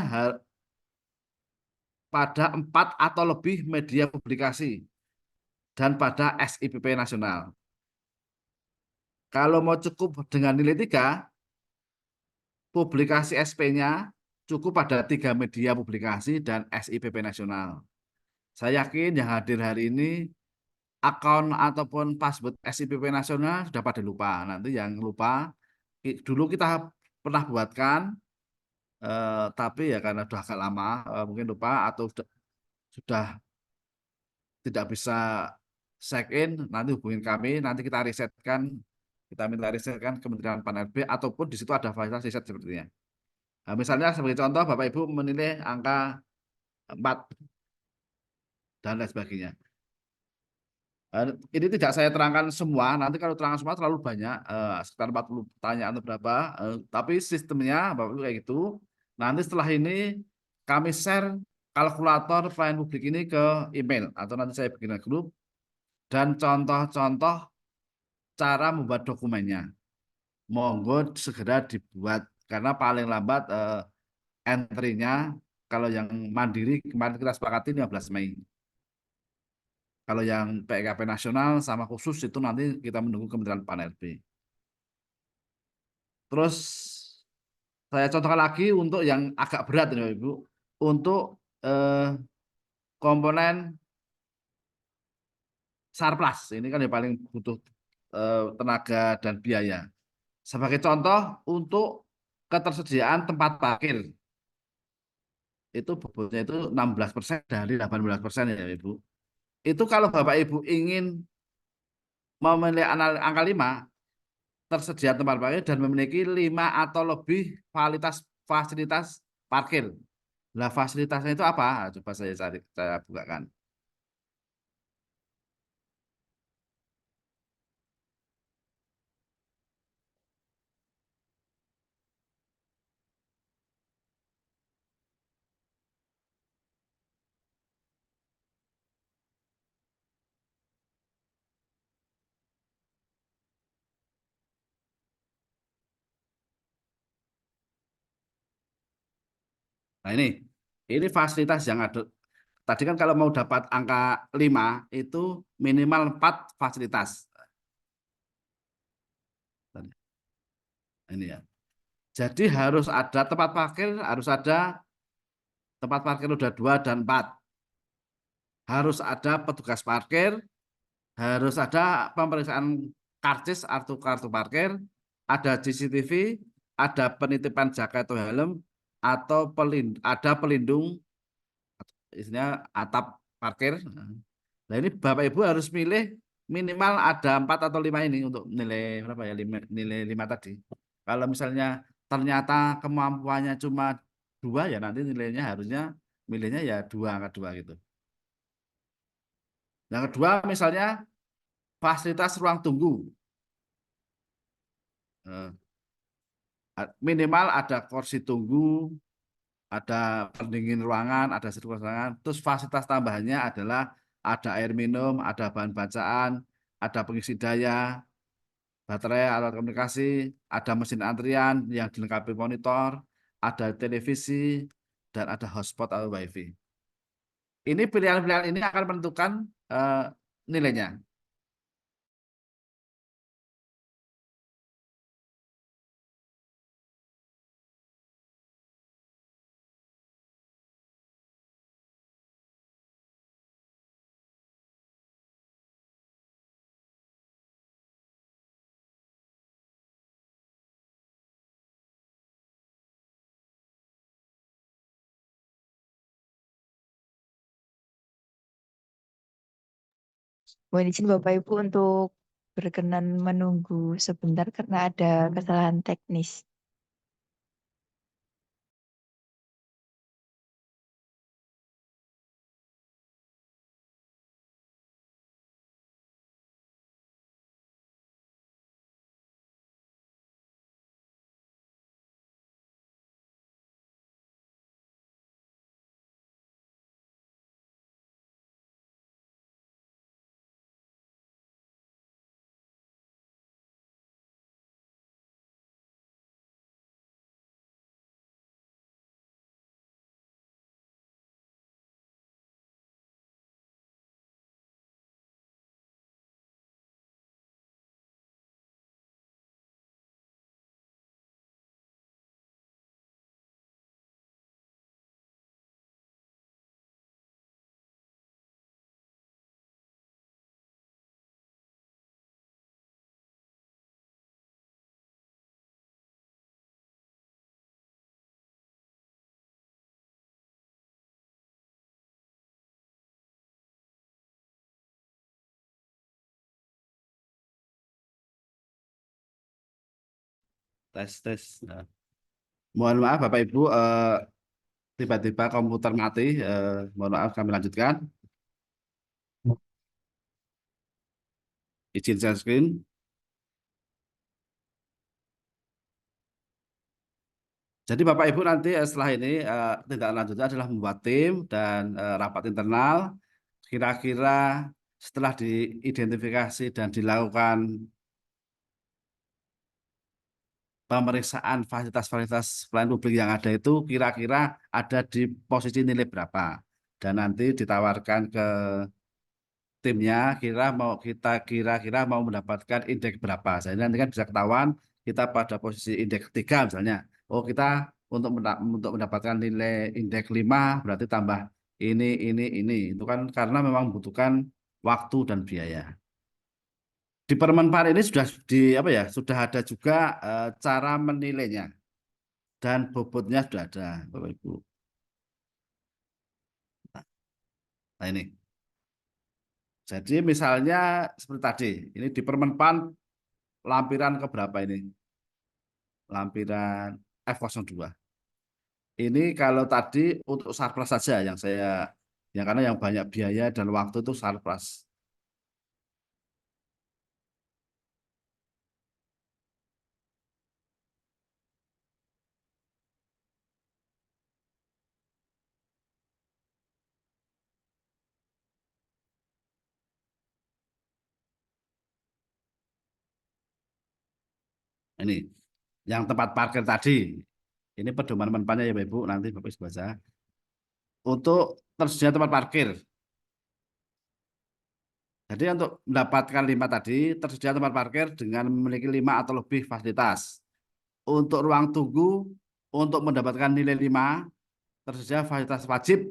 pada 4 atau lebih media publikasi dan pada SIPP nasional. Kalau mau cukup dengan nilai 3, publikasi SP-nya cukup pada 3 media publikasi dan SIPP nasional. Saya yakin yang hadir hari ini akun ataupun password SIPP nasional sudah pada lupa. Nanti yang lupa, dulu kita pernah buatkan, tapi ya karena sudah agak lama, mungkin lupa atau sudah tidak bisa check in, nanti hubungin kami, nanti kita risetkan, kita minta risetkan Kementerian Pan-RB, ataupun di situ ada fasilitas riset sepertinya. Nah, misalnya sebagai contoh, Bapak Ibu menilai angka 4 dan lain sebagainya. Ini tidak saya terangkan semua, nanti kalau terangkan semua terlalu banyak, sekitar 40 pertanyaan atau berapa, tapi sistemnya Bapak Ibu kayak gitu. Nanti setelah ini kami share kalkulator pelayanan publik ini ke email, atau nanti saya bikin grup, dan contoh-contoh cara membuat dokumennya. Monggo segera dibuat, karena paling lambat entry-nya kalau yang mandiri kemarin kita sepakati 15 Mei. Kalau yang PKP nasional sama khusus itu nanti kita menunggu Kementerian Pan-RB. Terus saya contohkan lagi untuk yang agak berat ini Ibu, untuk komponen Sarplas. Ini kan yang paling butuh tenaga dan biaya. Sebagai contoh, untuk ketersediaan tempat parkir, itu bobotnya itu 16% dari 18% ya Ibu. Itu kalau Bapak Ibu ingin memilih angka 5, tersedia tempat parkir dan memiliki 5 atau lebih fasilitas parkir. Nah, fasilitasnya itu apa? Coba saya bukakan. Nah, ini fasilitas yang ada. Tadi kan kalau mau dapat angka 5 itu minimal 4 fasilitas. Ini ya. Jadi harus ada tempat parkir, harus ada tempat parkir roda 2 dan 4. Harus ada petugas parkir, harus ada pemeriksaan karcis atau kartu parkir, ada CCTV, ada penitipan jaket atau helm, atau ada pelindung isinya atap parkir. Nah ini Bapak Ibu harus milih minimal ada 4 atau 5 ini untuk nilai berapa ya, nilai 5 tadi. Kalau misalnya ternyata kemampuannya cuma 2 ya nanti nilainya harusnya milihnya ya 2 angka 2 gitu. Yang kedua misalnya fasilitas ruang tunggu. Minimal ada kursi tunggu, ada pendingin ruangan, ada sirkulasi ruangan. Terus fasilitas tambahannya adalah ada air minum, ada bahan bacaan, ada pengisi daya, baterai, alat komunikasi, ada mesin antrian yang dilengkapi monitor, ada televisi, dan ada hotspot atau wifi. Ini pilihan-pilihan ini akan menentukan nilainya. Mohon izin Bapak Ibu untuk berkenan menunggu sebentar karena ada kesalahan teknis. Tes. Nah, mohon maaf Bapak Ibu, tiba-tiba komputer mati. Mohon maaf kami lanjutkan. Izin share screen. Jadi Bapak Ibu nanti setelah ini tindakan lanjutnya adalah membuat tim dan rapat internal. Kira-kira setelah diidentifikasi dan dilakukan pemeriksaan fasilitas-fasilitas pelayanan publik yang ada itu kira-kira ada di posisi nilai berapa. Dan nanti ditawarkan ke timnya kira-kira mau mendapatkan indeks berapa. Jadi nanti kan bisa ketahuan kita pada posisi indeks 3 misalnya. Oh, kita untuk mendapatkan nilai indeks 5 berarti tambah ini. Itu kan karena memang membutuhkan waktu dan biaya. Di Permenpan ini sudah ada juga cara menilainya dan bobotnya sudah ada, Bapak Ibu. Nah ini. Jadi misalnya seperti tadi, ini di Permenpan lampiran keberapa ini? Lampiran F02. Ini kalau tadi untuk sarpras saja yang karena yang banyak biaya dan waktu itu sarpras. Ini yang tempat parkir tadi. Ini pedoman menpannya ya Bapak Ibu, nanti Bapak Ibu baca. Untuk tersedia tempat parkir. Jadi untuk mendapatkan 5 tadi, tersedia tempat parkir dengan memiliki 5 atau lebih fasilitas. Untuk ruang tunggu, untuk mendapatkan nilai 5, tersedia fasilitas wajib,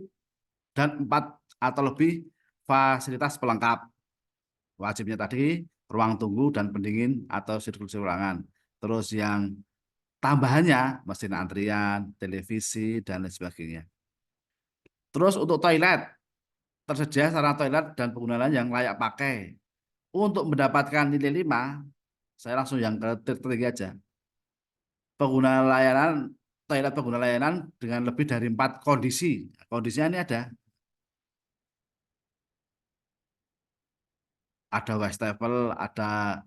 dan 4 atau lebih fasilitas pelengkap. Wajibnya tadi ruang tunggu dan pendingin atau sirkulasi ruangan. Terus yang tambahannya mesin antrian, televisi, dan lain sebagainya. Terus untuk toilet, tersedia sarana toilet dan penggunaan yang layak pakai. Untuk mendapatkan nilai 5, saya langsung yang ketiga aja. Pengguna layanan, toilet pengguna layanan dengan lebih dari 4 kondisi. Kondisinya ini ada wastafel, ada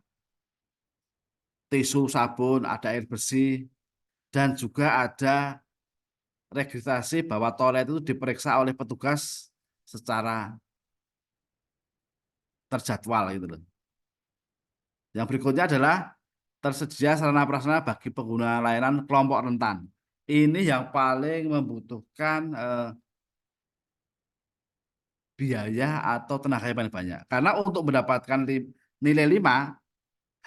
tisu, sabun, ada air bersih, dan juga ada registrasi bahwa toilet itu diperiksa oleh petugas secara terjadwal gitu loh. Yang berikutnya adalah tersedia sarana prasarana bagi pengguna layanan kelompok rentan. Ini yang paling membutuhkan biaya atau tenaga yang paling banyak. Karena untuk mendapatkan nilai 5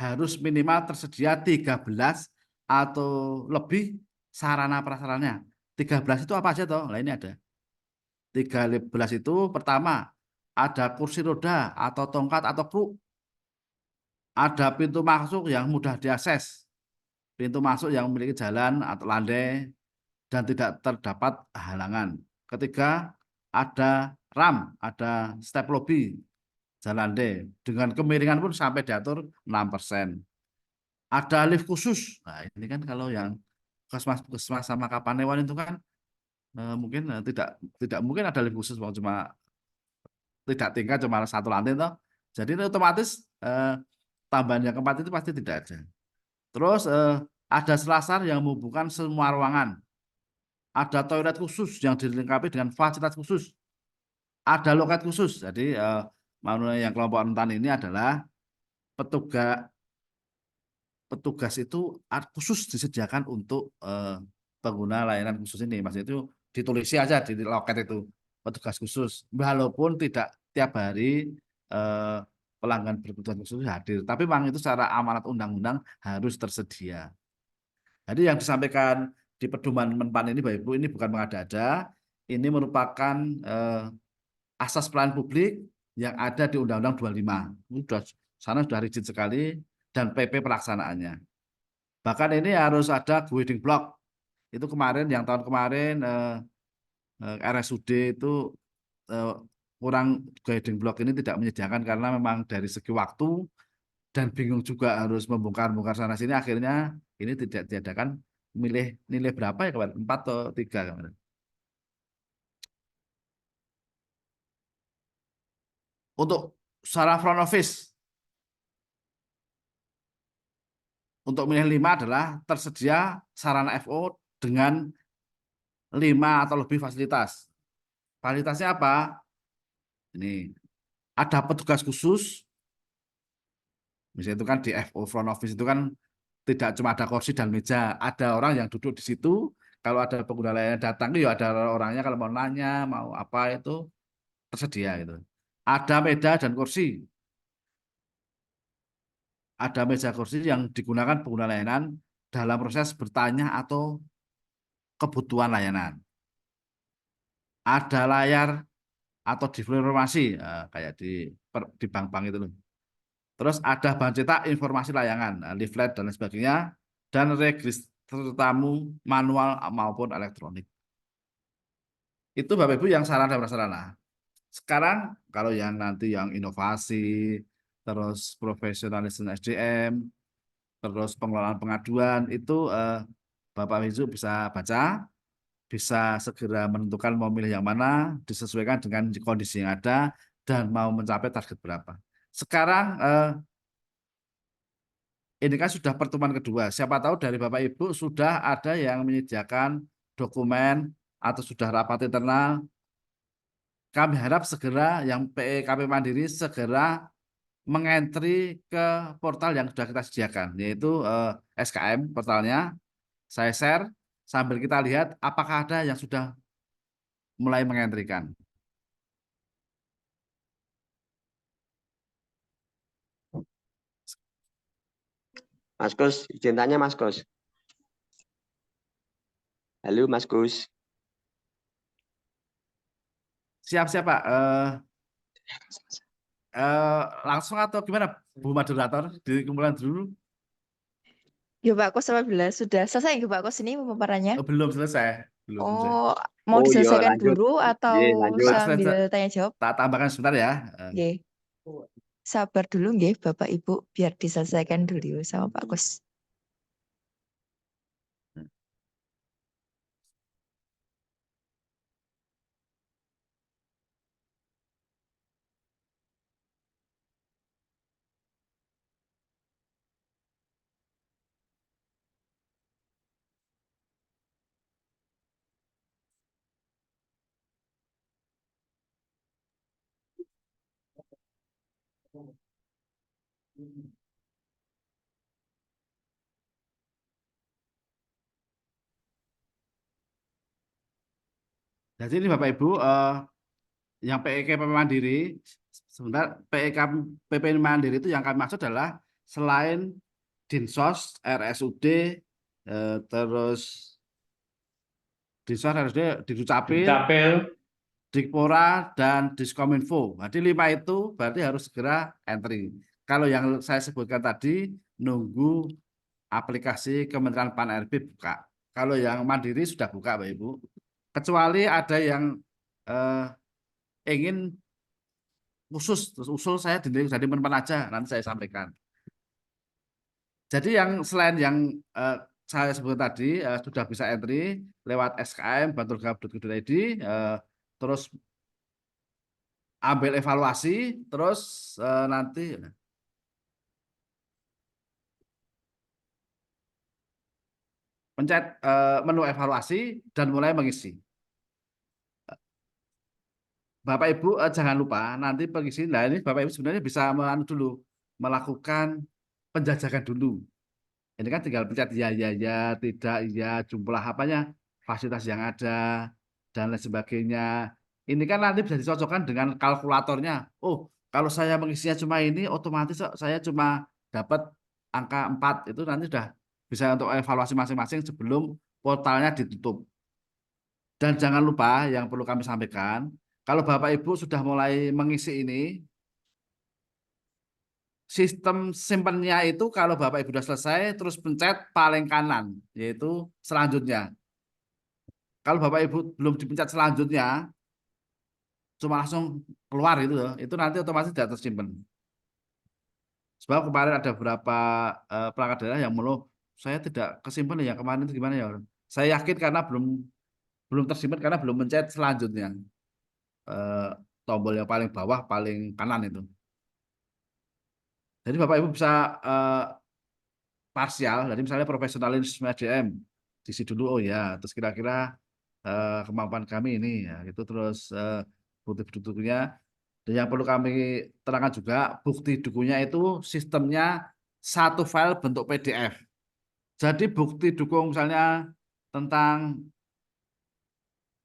harus minimal tersedia 13 atau lebih sarana prasarannya. 13 itu apa aja toh? Nah ini ada. 13 itu pertama ada kursi roda atau tongkat atau kruk. Ada pintu masuk yang mudah diakses. Pintu masuk yang memiliki jalan atau landai dan tidak terdapat halangan. Ketiga, ada ramp, ada step lobby, jalan landai. Dengan kemiringan pun sampai diatur 6%. Ada lift khusus. Nah, ini kan kalau yang puskesmas sama Kapanewon itu kan mungkin tidak mungkin ada lift khusus, cuma tidak tingkat cuma 1 lantai toh. Jadi otomatis tambahan yang keempat itu pasti tidak ada. Terus ada selasar yang menghubungkan semua ruangan. Ada toilet khusus yang dilengkapi dengan fasilitas khusus. Ada loket khusus. Jadi yang kelompok rentan ini adalah petugas itu khusus disediakan untuk pengguna layanan khusus ini. Maksudnya itu ditulisi aja di loket itu petugas khusus. Walaupun tidak tiap hari pelanggan berkebutuhan khusus hadir, tapi memang itu secara amanat undang-undang harus tersedia. Jadi yang disampaikan di pedoman Menpan ini, Bapak Ibu, ini bukan mengada-ada, ini merupakan asas pelayanan publik yang ada di Undang-Undang 25. Sana sudah rigid sekali dan PP pelaksanaannya. Bahkan ini harus ada guiding block. Itu kemarin, yang tahun kemarin RSUD itu kurang guiding block ini tidak menyediakan karena memang dari segi waktu dan bingung juga harus membongkar-bongkar sana sini, akhirnya ini tidak diadakan. Milih nilai berapa ya kemarin? 4 atau 3 kemarin. Untuk secara front office, untuk milih 5 adalah tersedia sarana FO dengan 5 atau lebih fasilitas. Fasilitasnya apa? Ini ada petugas khusus. Misalnya itu kan di FO front office itu kan tidak cuma ada kursi dan meja, ada orang yang duduk di situ. Kalau ada pengguna layanan datang, ya ada orangnya kalau mau nanya, mau apa itu tersedia gitu. Ada meja dan kursi. Ada meja kursi yang digunakan pengguna layanan dalam proses bertanya atau kebutuhan layanan. Ada layar atau display informasi kayak di bank-bank itu loh. Terus ada bahan cetak informasi layanan, leaflet dan lain sebagainya, dan register tamu manual maupun elektronik. Itu Bapak Ibu yang sarana dan prasarana. Sekarang kalau yang nanti yang inovasi, terus profesionalisme SDM, terus pengelolaan pengaduan itu Bapak Ibu bisa baca, bisa segera menentukan mau milih yang mana, disesuaikan dengan kondisi yang ada dan mau mencapai target berapa. Sekarang ini kan sudah pertemuan kedua. Siapa tahu dari Bapak Ibu sudah ada yang menyediakan dokumen atau sudah rapat internal. Kami harap segera yang PEKP Mandiri segera mengentri ke portal yang sudah kita sediakan, yaitu SKM portalnya. Saya share sambil kita lihat apakah ada yang sudah mulai mengentrikan. Mas Kus, izin tanya Mas Kus. Halo Mas Kus. Siap-siap Pak. Langsung atau gimana Bu Moderator? Dikumpulan dulu. Ya Pak Kos 18 sudah selesai nggih Pak Kos ini pemaparannya? Belum selesai. Belum selesai. Oh, mau Oh iya, diselesaikan lanjut. dulu atau Iya, lanjut. sambil tanya jawab? Tak tambahkan sebentar ya. Nggih. Sabar dulu nggih Bapak Ibu biar diselesaikan dulu sama Pak Kos. Jadi ini Bapak Ibu, yang PEK PP Mandiri, sebentar PEK PP Mandiri itu yang kami maksud adalah selain Dinsos, RSUD, terus Dinsos, RSUD, Dukcapil, Dukcapil, Dikpora, dan Diskominfo. Jadi 5 itu berarti harus segera entry. Kalau yang saya sebutkan tadi, nunggu aplikasi Kementerian Pan-RB buka. Kalau yang Mandiri sudah buka, Bapak Ibu. Kecuali ada yang ingin khusus, terus usul saya jadi meneman aja, nanti saya sampaikan. Jadi yang selain yang saya sebut tadi sudah bisa entry lewat SKM bantul.gov.id, terus ambil evaluasi, terus nanti pencet menu evaluasi dan mulai mengisi. Bapak Ibu jangan lupa nanti pengisi. Nah ini Bapak Ibu sebenarnya bisa melakukan penjajakan dulu. Ini kan tinggal pencet ya, tidak, ya, jumlah apanya, fasilitas yang ada, dan lain sebagainya. Ini kan nanti bisa dicocokkan dengan kalkulatornya. Oh, kalau saya mengisinya cuma ini, otomatis saya cuma dapat angka 4. Itu nanti sudah bisa untuk evaluasi masing-masing sebelum portalnya ditutup. Dan jangan lupa yang perlu kami sampaikan, kalau Bapak Ibu sudah mulai mengisi ini, sistem simpennya itu kalau Bapak Ibu sudah selesai, terus pencet paling kanan, yaitu selanjutnya. Kalau Bapak Ibu belum dipencet selanjutnya, cuma langsung keluar itu nanti otomatis tidak tersimpan. Sebab kemarin ada beberapa perangkat daerah yang mengeluh, saya tidak kesimpan ya, kemarin itu gimana ya. Saya yakin karena belum tersimpan karena belum mencet selanjutnya. Tombol yang paling bawah, paling kanan itu. Jadi Bapak Ibu bisa parsial, jadi misalnya profesionalisme SDM, diisi dulu, oh ya, terus kira-kira kemampuan kami ini, ya, itu terus bukti dukungnya. Dan yang perlu kami terangkan juga, bukti dukungnya itu sistemnya satu file bentuk PDF. Jadi bukti dukung misalnya tentang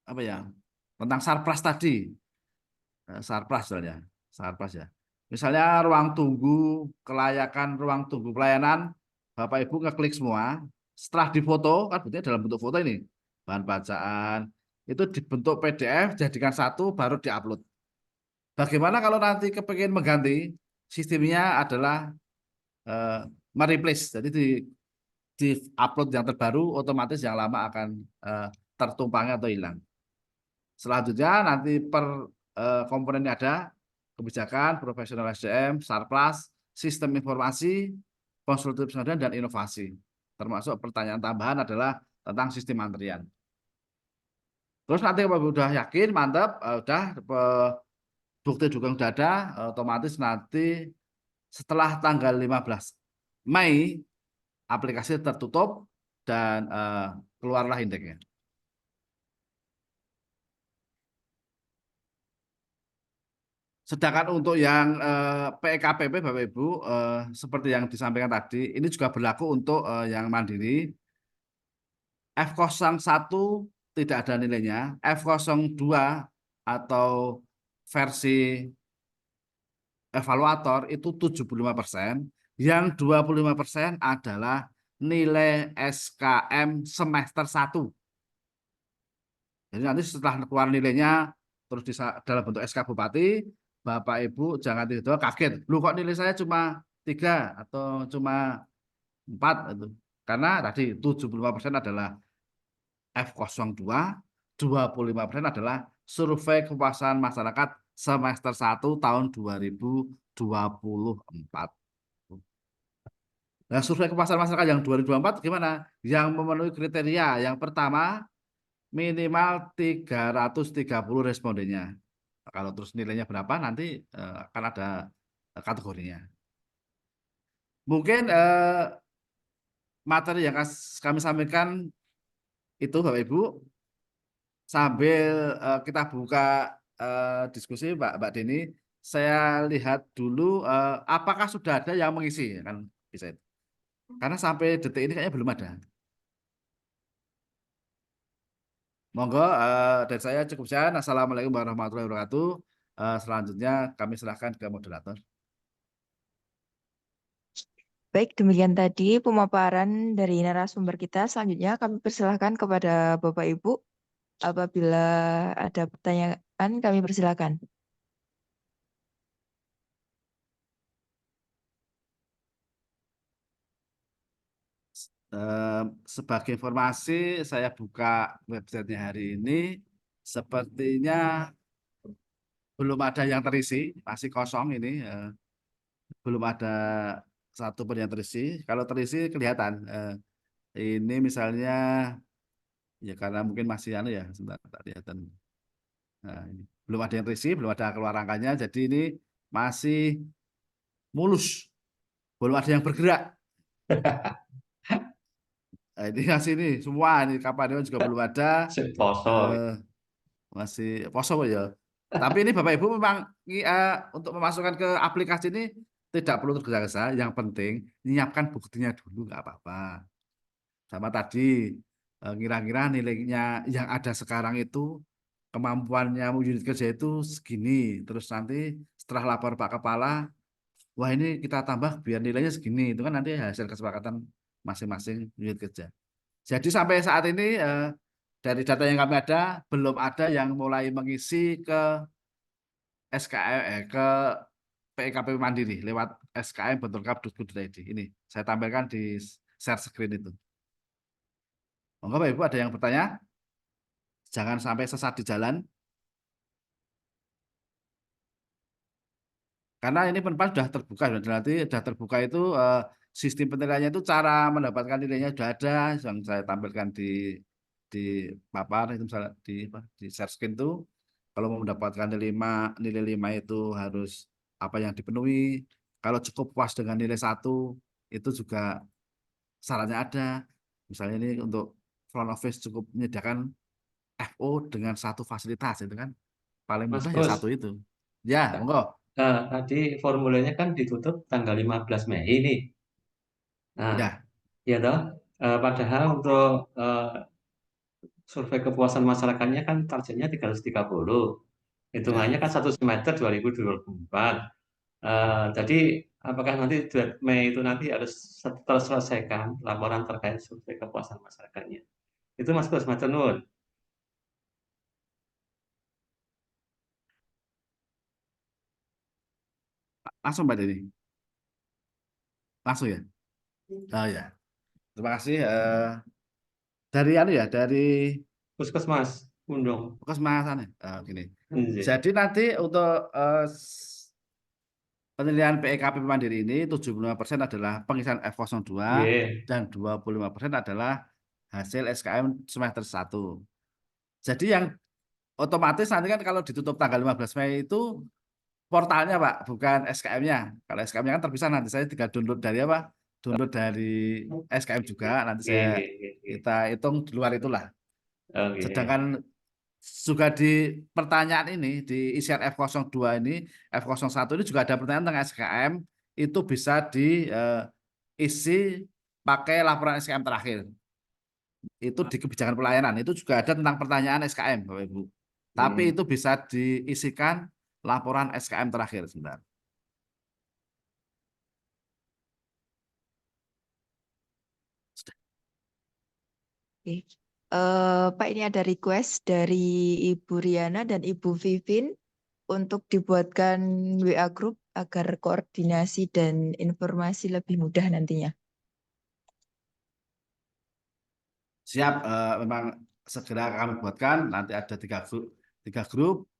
apa ya, tentang Sarpras tadi, Sarpras misalnya, Sarpras ya. Misalnya ruang tunggu kelayakan, ruang tunggu pelayanan, Bapak Ibu ngeklik semua, setelah difoto, kan buktinya dalam bentuk foto ini, bahan bacaan, itu dibentuk PDF, jadikan satu, baru diupload. Bagaimana kalau nanti kepingin mengganti, sistemnya adalah mereplace, jadi di upload yang terbaru, otomatis yang lama akan tertumpangnya atau hilang. Selanjutnya nanti per komponennya ada kebijakan, profesional SDM, Sarpras, sistem informasi, konsultatif pengadaan, dan inovasi. Termasuk pertanyaan tambahan adalah tentang sistem antrian. Terus nanti kalau sudah yakin, mantap, bukti dukung sudah ada, otomatis nanti setelah tanggal 15 Mei, aplikasi tertutup dan keluarlah indeksnya. Sedangkan untuk yang PEKPP Bapak Ibu, seperti yang disampaikan tadi, ini juga berlaku untuk yang mandiri. F01 tidak ada nilainya, F02 atau versi evaluator itu 75%, yang 25% adalah nilai SKM semester 1. Jadi nanti setelah keluar nilainya, terus dalam bentuk SK Bupati, Bapak Ibu jangan tiba-tiba kaget. Lu kok nilai saya cuma 3 atau cuma 4 itu. Karena tadi 75% adalah F02, 25% adalah survei kepuasan masyarakat semester 1 tahun 2024. Nah, survei kepuasan masyarakat yang 2024 gimana? Yang memenuhi kriteria. Yang pertama, minimal 330 respondennya. Kalau terus nilainya berapa nanti akan ada kategorinya. Mungkin materi yang kami sampaikan itu Bapak Ibu, sambil kita buka diskusi Mbak Deni, saya lihat dulu apakah sudah ada yang mengisi, kan bisa itu. Karena sampai detik ini kayaknya belum ada. Monggo dari saya cukup sekian. Assalamualaikum warahmatullahi wabarakatuh. Selanjutnya kami serahkan ke moderator. Baik, demikian tadi pemaparan dari narasumber kita. Selanjutnya kami persilahkan kepada Bapak Ibu. Apabila ada pertanyaan, kami persilahkan. Sebagai informasi, saya buka websitenya hari ini. Sepertinya belum ada yang terisi, masih kosong ini. Belum ada satu pun yang terisi. Kalau terisi kelihatan. Ini misalnya, ya karena mungkin masih ya, sebentar kelihatan. Nah, ini. Belum ada yang terisi, belum ada keluar angkanya. Jadi ini masih mulus, belum ada yang bergerak. Nah, ini masih ini semua ini kapan juga belum ada. Poso. Masih poso ya. Tapi ini Bapak Ibu memang untuk memasukkan ke aplikasi ini tidak perlu tergesa-gesa. Yang penting menyiapkan buktinya dulu, nggak apa-apa. Sama tadi kira-kira nilainya yang ada sekarang itu kemampuannya unit kerja itu segini. Terus nanti setelah lapor Pak Kepala, wah ini kita tambah biar nilainya segini. Itu kan nanti hasil kesepakatan masing-masing unit kerja. Jadi sampai saat ini dari data yang kami ada, belum ada yang mulai mengisi ke SKM ke PKP Mandiri lewat skm.benturkap.go.id. Ini saya tampilkan di share screen itu. Monggo Bapak Ibu ada yang bertanya? Jangan sampai sesat di jalan. Karena ini penpas sudah terbuka, nanti sudah terbuka itu sistem penilaiannya itu cara mendapatkan nilainya sudah ada yang saya tampilkan di papan itu misalnya di share screen itu kalau mau mendapatkan nilai 5 itu harus apa yang dipenuhi. Kalau cukup puas dengan nilai 1 itu juga syaratnya ada. Misalnya ini untuk front office cukup menyediakan FO dengan 1 fasilitas itu kan paling Mas mudah ya Gus, 1 itu. Ya, monggo. tadi formulanya kan ditutup tanggal 15 Mei ini. Nah, Ya. ya toh, padahal untuk survei kepuasan masyarakatnya kan targetnya 330. Hitungannya Ya. kan 1 semester 2024. Jadi apakah nanti 2 Mei itu nanti harus terselesaikan laporan terkait survei kepuasan masyarakatnya? Itu Mas Gus, matur nuwun. Langsung Mbak Deni. Langsung ya. Oh ya. Terima kasih dari dari Puskesmas Undung. Puskesmas gini. Nggih. Jadi nanti untuk penilaian PEKP Mandiri ini 75% adalah pengisian F02 Nggih. dan 25% adalah hasil SKM semester 1. Jadi yang otomatis nanti kan kalau ditutup tanggal 15 Mei itu portalnya Pak, bukan SKM-nya. Kalau SKM-nya kan terpisah, nanti saya tinggal download dari apa? Download dari SKM juga, nanti Nggih, saya nggih, nggih. kita hitung di luar itulah. Oke. Sedangkan juga di pertanyaan ini, di isian F02 ini, F01 ini juga ada pertanyaan tentang SKM, itu bisa diisi pakai laporan SKM terakhir. Itu di kebijakan pelayanan, itu juga ada tentang pertanyaan SKM, Bapak Ibu. Tapi itu bisa diisikan laporan SKM terakhir, sebentar. Oke. Pak, ini ada request dari Ibu Riana dan Ibu Vivin untuk dibuatkan WA group agar koordinasi dan informasi lebih mudah nantinya. Siap, memang segera kami buatkan. Nanti ada 3 grup.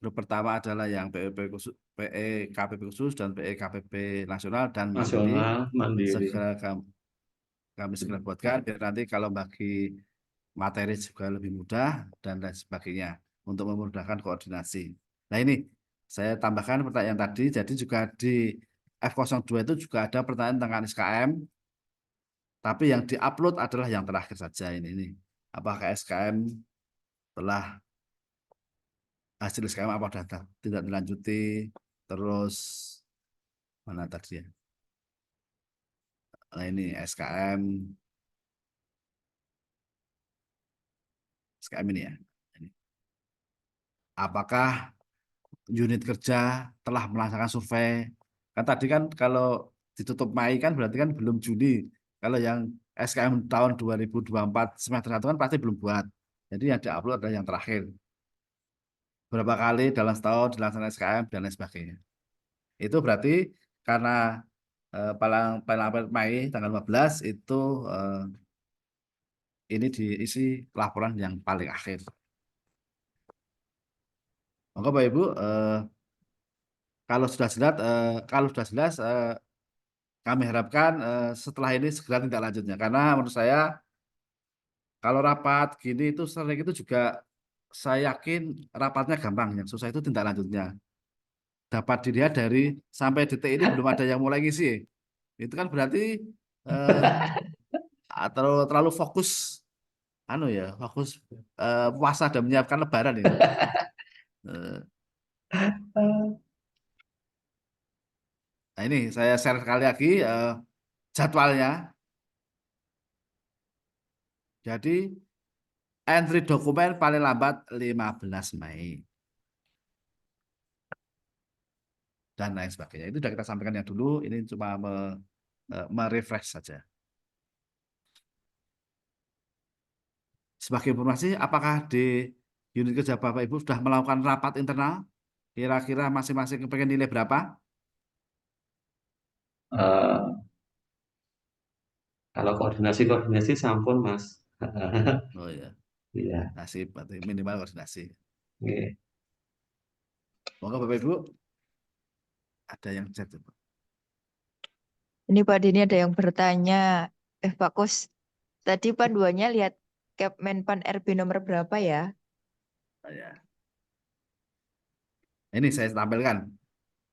Grup pertama adalah yang PE khusus, PE KPP khusus dan PE KPP nasional dan mandiri. Nasional, mandiri. Segera kami segera buatkan biar nanti kalau bagi materi juga lebih mudah dan lain sebagainya untuk memudahkan koordinasi. Nah ini saya tambahkan pertanyaan tadi, jadi juga di F02 itu juga ada pertanyaan tentang SKM, tapi yang diupload adalah yang terakhir saja ini. Apakah SKM telah hasil SKM apa sudah tidak dilanjuti, terus mana tadi ya? Nah ini SKM ini ya. Ini. Apakah unit kerja telah melaksanakan survei? Kan tadi kan kalau ditutup Mei kan berarti kan belum Juni. Kalau yang SKM tahun 2024 semester 1 kan pasti belum buat. Jadi yang diupload adalah yang terakhir. Berapa kali dalam setahun dilaksanakan SKM dan lain sebagainya. Itu berarti karena paling Mei tanggal 15 itu ini diisi laporan yang paling akhir. Maka Bapak Ibu, kalau sudah jelas, kami harapkan setelah ini segera tindak lanjutnya. Karena menurut saya kalau rapat gini itu sering itu juga saya yakin rapatnya gampang, yang susah itu tindak lanjutnya. Dapat dilihat dari sampai detik ini belum ada yang mulai ngisi. Itu kan berarti terlalu fokus, fokus puasa dan menyiapkan Lebaran ya. Nah ini saya share sekali lagi jadwalnya. Jadi entry dokumen paling lambat 15 Mei. Dan lain sebagainya. Itu sudah kita sampaikan yang dulu, ini cuma merefresh saja. Sebagai informasi, apakah di unit kerja Bapak Ibu sudah melakukan rapat internal? Kira-kira masing-masing pengen nilai berapa? Kalau koordinasi sampun Mas. Oh iya. Iya. Nasib, berarti minimal koordinasi. Oke. Monggo Bapak Ibu, ada yang chat. Ini Pak Dini ada yang bertanya, Pak Kus, tadi panduannya lihat Kepmenpan RB nomor berapa ya? Oh, ya. Ini saya tampilkan.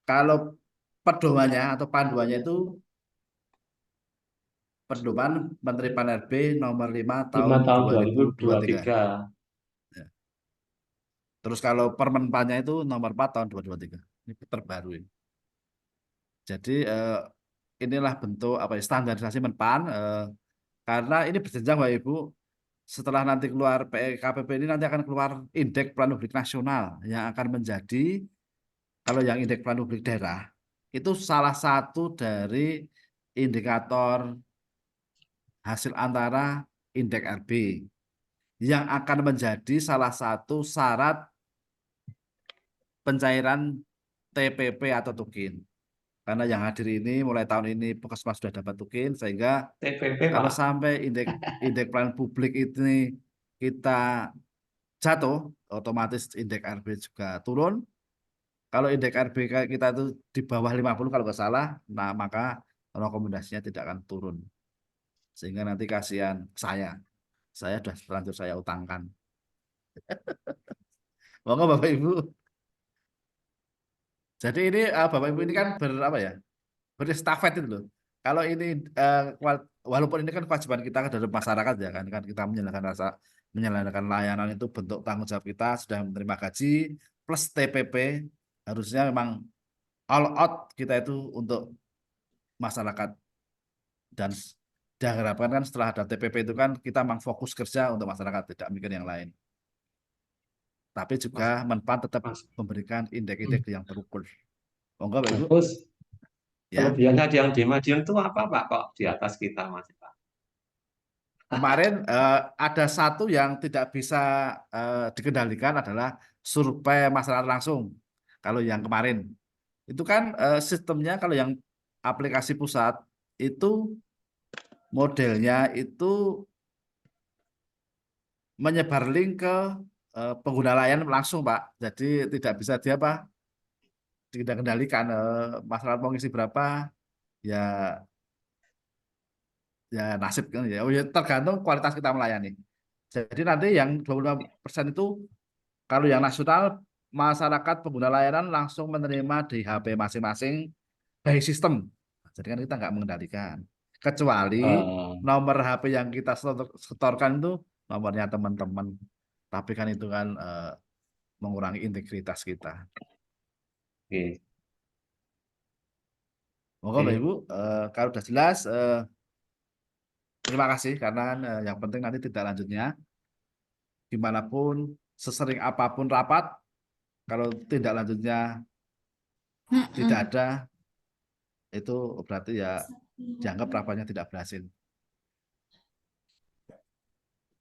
Kalau pedomannya atau panduannya itu pedoman Menteri Pan RB nomor 5 tahun 2023. Ya. Terus kalau Permenpannya itu nomor 4 tahun 2023. Ini terbaru ini. Jadi inilah bentuk standarisasi Menpan karena ini berjenjang Bapak Ibu. Setelah nanti keluar PKPP ini nanti akan keluar indeks pelayanan publik nasional yang akan menjadi, kalau yang indeks pelayanan publik daerah itu salah satu dari indikator hasil antara indeks RB yang akan menjadi salah satu syarat pencairan TPP atau Tukin. Karena yang hadir ini mulai tahun ini Puskesmas sudah dapat Tukin, sehingga TPP kalau Pak. sampai indeks pelayanan publik ini kita jatuh, otomatis indeks RB juga turun. Kalau indeks RB kita itu di bawah 50 kalau nggak salah, nah maka rekomendasinya tidak akan turun. Sehingga nanti kasihan saya sudah terlanjur saya utangkan. Monggo Bapak Ibu. Jadi ini Bapak Ibu ini kan berestafet itu loh. Kalau ini walaupun ini kan kewajiban kita terhadap masyarakat ya kan kita menyelenggarakan layanan itu bentuk tanggung jawab kita, sudah menerima gaji plus TPP, harusnya memang all out kita itu untuk masyarakat. Dan diharapkan kan setelah ada TPP itu kan kita memang fokus kerja untuk masyarakat, tidak mikir yang lain. Tapi juga Menpan tetap memberikan indeks-indeks yang terukur. Monggo Bapak Ibu. Terus Ya. kelebihannya yang di Madiun itu apa Pak kok di atas kita Mas Pak? Kemarin ada satu yang tidak bisa dikendalikan adalah survei masyarakat langsung. Kalau yang kemarin itu kan sistemnya kalau yang aplikasi pusat itu modelnya itu menyebar link ke pengguna layanan langsung, Pak. Jadi tidak bisa dia apa tidak kendalikan masyarakat mau ngisi berapa ya nasib kan ya. Oh ya tergantung kualitas kita melayani. Jadi nanti yang 25% itu kalau yang nasional masyarakat pengguna layanan langsung menerima di HP masing-masing by system. Jadi kan kita nggak mengendalikan. Kecuali nomor HP yang kita setorkan itu nomornya teman-teman. Tapi kan itu kan mengurangi integritas kita. Oke. Moga Bapak Ibu, kalau sudah jelas, terima kasih karena kan, yang penting nanti tidak lanjutnya. Gimana pun, sesering apapun rapat, kalau tidak lanjutnya tidak ada, itu berarti ya dianggap rapatnya tidak berhasil.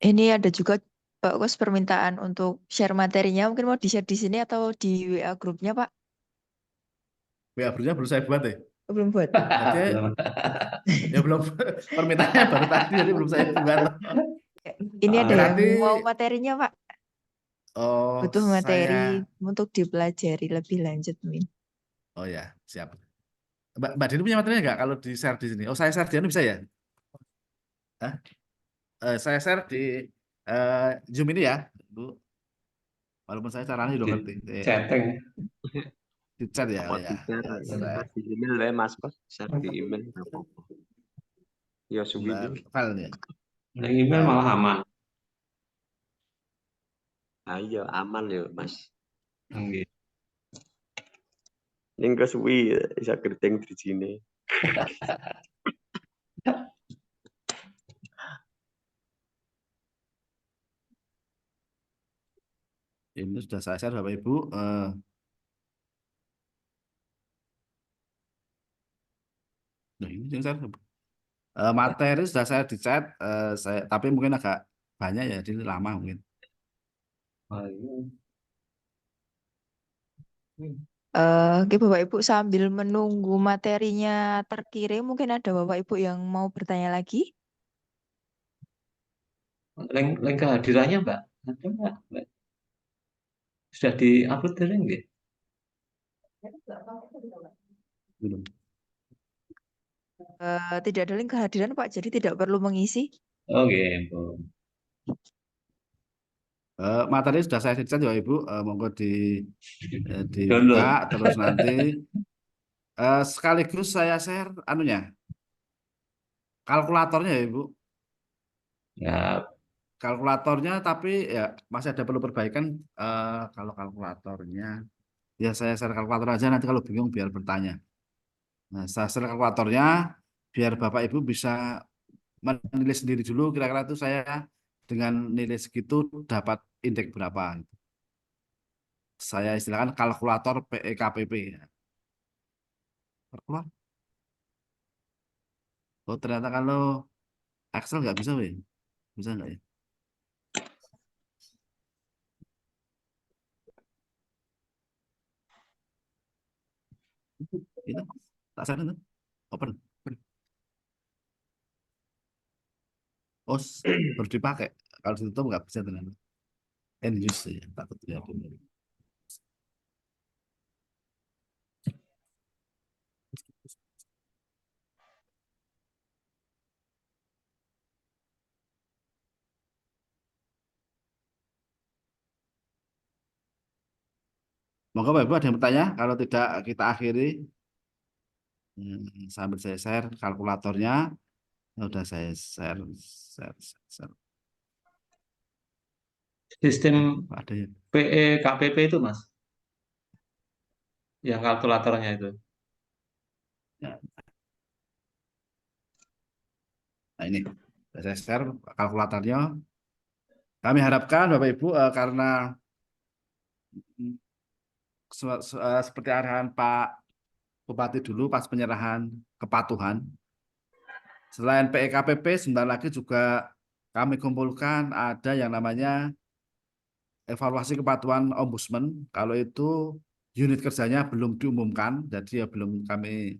Ini ada juga Pak Kus permintaan untuk share materinya. Mungkin mau di-share di sini atau di WA grupnya, Pak? WA grupnya belum saya buat ya. Belum buat. Jadi ya belum permintaannya baru tadi jadi belum saya buat. Ini ada yang Nanti mau materinya, Pak. oh Butuh materi saya untuk dipelajari lebih lanjut, Min. oh ya siap. Mbak Dini punya materinya nggak kalau di share di sini? Oh saya share di sini bisa ya? Hah? Saya share di Zoom ini ya, Bu. Walaupun saya caranya udah ngerti. Chatting. Di chat ya. Apa Ya. share di email ya Mas Kos, share di email nggak apa-apa. Ya suwi Filenya. Yang email malah aman. ayo aman ya Mas. Nggih. Ning kesuwi bisa keriting di sini. Ini sudah saya share Bapak Ibu. Nah ini yang saya materi sudah saya di chat, tapi mungkin agak banyak ya, jadi lama mungkin. Oke, Bapak Ibu sambil menunggu materinya terkirim, mungkin ada Bapak Ibu yang mau bertanya lagi? Link kehadirannya Mbak, ada Mbak? Sudah di-upload dari nggih? Belum. Tidak ada link kehadiran, Pak, jadi tidak perlu mengisi. Oke, Materi sudah saya chat ya Ibu, monggo dibuka download. terus nanti sekaligus saya share anunya kalkulatornya ya Ibu. Ya, Kalkulatornya tapi ya masih ada perlu perbaikan kalau kalkulatornya ya saya share kalkulator aja nanti kalau bingung biar bertanya. Nah, saya share kalkulatornya biar Bapak Ibu bisa menilai sendiri dulu kira-kira itu saya dengan nilai segitu dapat indeks berapa. Saya istilahkan kalkulator PEKPP. Kalkulator. Oh ternyata kalau Excel nggak bisa, weh. Bisa nggak ya? Itu tak share itu. Open. Oh, baru dipakai. Kalau ditutup nggak bisa ternyata. End use ya, takut ya. Monggo Bapak Ibu ada yang bertanya, kalau tidak kita akhiri. Sambil saya share kalkulatornya. Udah saya share. Sistem Ada ya. PEKPP itu Mas, yang kalkulatornya itu. Ya. Nah ini saya share kalkulatornya. Kami harapkan Bapak Ibu karena seperti arahan Pak Bupati dulu pas penyerahan kepatuhan, selain PEKPP sebentar lagi juga kami kumpulkan ada yang namanya evaluasi kepatuhan ombudsman. Kalau itu unit kerjanya belum diumumkan, jadi ya belum kami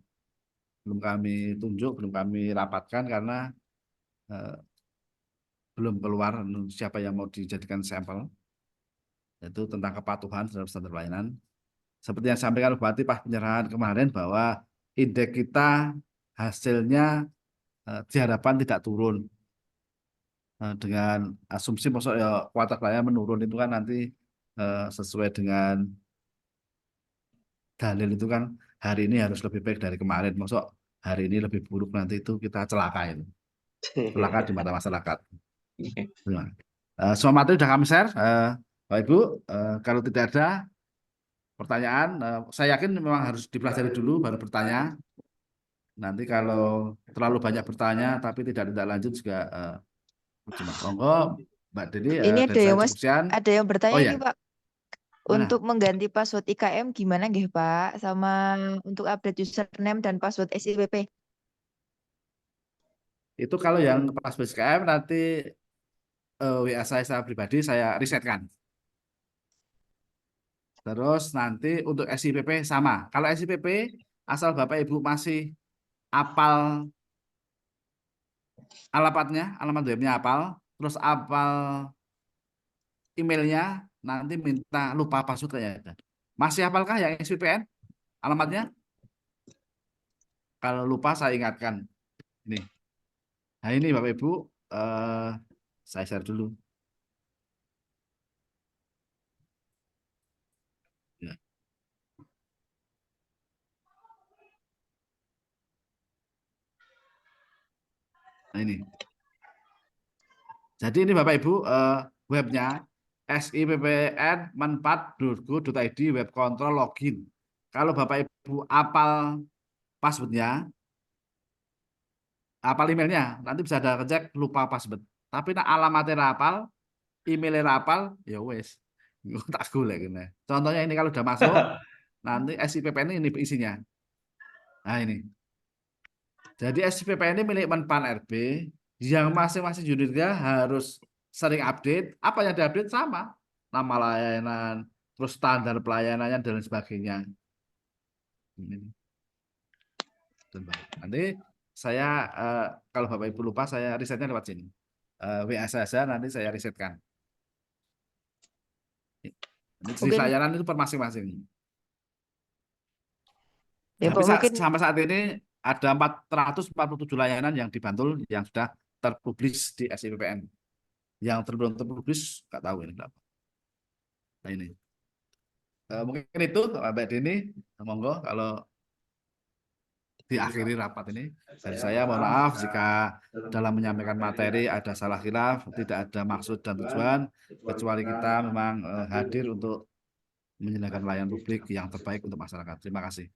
tunjuk, belum kami rapatkan karena belum keluar siapa yang mau dijadikan sampel. Itu tentang kepatuhan terhadap standar pelayanan. Seperti yang sampaikan Bupati pas penyerahan kemarin bahwa indeks kita hasilnya diharapkan tidak turun. Dengan asumsi maksud ya kualitas pelayanan menurun itu kan nanti sesuai dengan dalil itu kan hari ini harus lebih baik dari kemarin. Maksud hari ini lebih buruk nanti itu kita celaka itu. Celaka di mata masyarakat. Semua materi sudah kami share. Bapak Ibu, kalau tidak ada pertanyaan, saya yakin memang harus dipelajari dulu baru bertanya. Nanti kalau terlalu banyak bertanya tapi tidak lanjut juga cuma monggo Mbak Deni Ini dari ada saya yang Mas, cukup sekian. ada yang bertanya Oh ini ya, Pak. mana? Untuk mengganti password IKM gimana nggih Pak? Sama untuk update username dan password SIPP. Itu kalau yang pas BSKM nanti WA saya pribadi saya risetkan. Terus nanti untuk SIPP sama. Kalau SIPP asal Bapak Ibu masih apal alamatnya, alamat webnya apal, terus apal emailnya, nanti minta lupa password kayaknya. Masih hafalkah yang SPPN alamatnya? Kalau lupa saya ingatkan. Ini. Nah ini Bapak Ibu, saya share dulu. Ya. Nah ini. Jadi ini Bapak Ibu, webnya sippn-manfaat.go.id web control login. Kalau Bapak Ibu apal passwordnya, apal emailnya, nanti bisa ada cek lupa password. Tapi nah, alamatnya rapal, emailnya rapal, ya wes. Tak golek gini. Contohnya ini kalau udah masuk, nanti SIPPN ini isinya. Nah ini. Jadi SIPPN ini milik Menpan RB, yang masing-masing unitnya harus sering update. Apa yang diupdate sama, nama layanan, terus standar pelayanannya dan sebagainya. Nanti saya kalau Bapak Ibu lupa saya risetnya lewat sini. WA saja nanti saya risetkan. Ini jenis Mungkin layanan itu per masing-masing. ya Tapi Pak mungkin sampai saat ini ada 447 layanan yang di Bantul yang sudah terpublis di SIPPN. Yang belum terpublis nggak tahu ini berapa. Nah ini. Mungkin itu Mbak Deni, monggo kalau diakhiri rapat ini. Dari saya mohon maaf jika dalam menyampaikan materi ada salah khilaf, tidak ada maksud dan tujuan, kecuali kita memang hadir untuk menyediakan layanan publik yang terbaik untuk masyarakat. Terima kasih.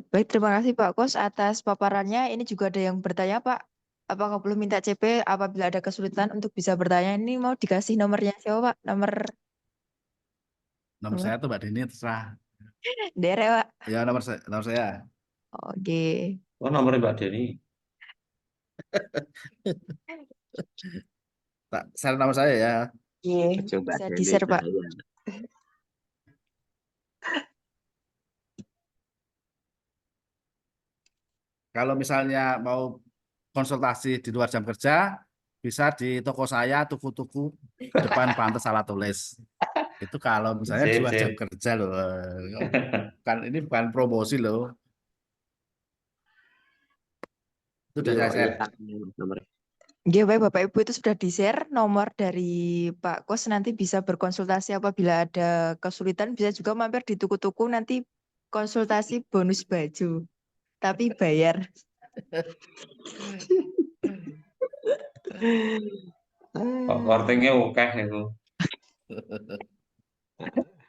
baik, terima kasih Pak Kos atas paparannya. Ini juga ada yang bertanya Pak, apakah perlu minta CP apabila ada kesulitan untuk bisa bertanya? Ini mau dikasih nomornya siapa Pak? Nomor Saya tuh Mbak Deni terserah. derek Pak. Ya nomor saya. Oke. Oh, nomornya Mbak Deni. Tak, share nomor saya ya. Coba Bisa Deni di-share Pak. saya. Kalau misalnya mau konsultasi di luar jam kerja, bisa di toko saya, tuku-tuku depan pantai salah tulis. Itu kalau misalnya di Sip, luar jam sip. kerja loh. Ini bukan promosi loh. Itu sudah saya share. Nomornya. Oke, baik Bapak Ibu itu sudah di-share nomor dari Pak Kos, nanti bisa berkonsultasi apabila ada kesulitan, bisa juga mampir di tuku-tuku nanti konsultasi bonus baju. Tapi bayar. Kok kortingnya ukeh itu.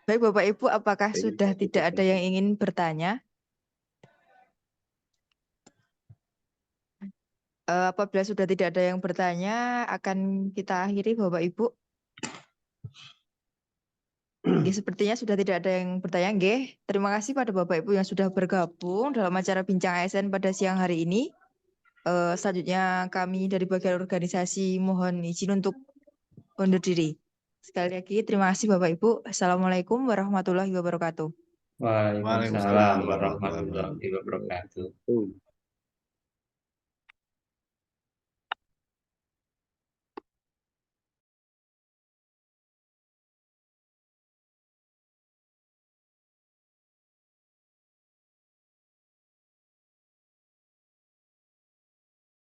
Baik Bapak Ibu, apakah Ini sudah tidak ada yang ingin bertanya? Apabila sudah tidak ada yang bertanya, akan kita akhiri Bapak Ibu. Nggih, sepertinya sudah tidak ada yang bertanya. Nggih, terima kasih pada Bapak Ibu yang sudah bergabung dalam acara Bincang ASN pada siang hari ini. Selanjutnya kami dari bagian organisasi mohon izin untuk undur diri. Sekali lagi terima kasih Bapak Ibu. Assalamualaikum warahmatullahi wabarakatuh. Waalaikumsalam Waalaikumsalam warahmatullahi wabarakatuh.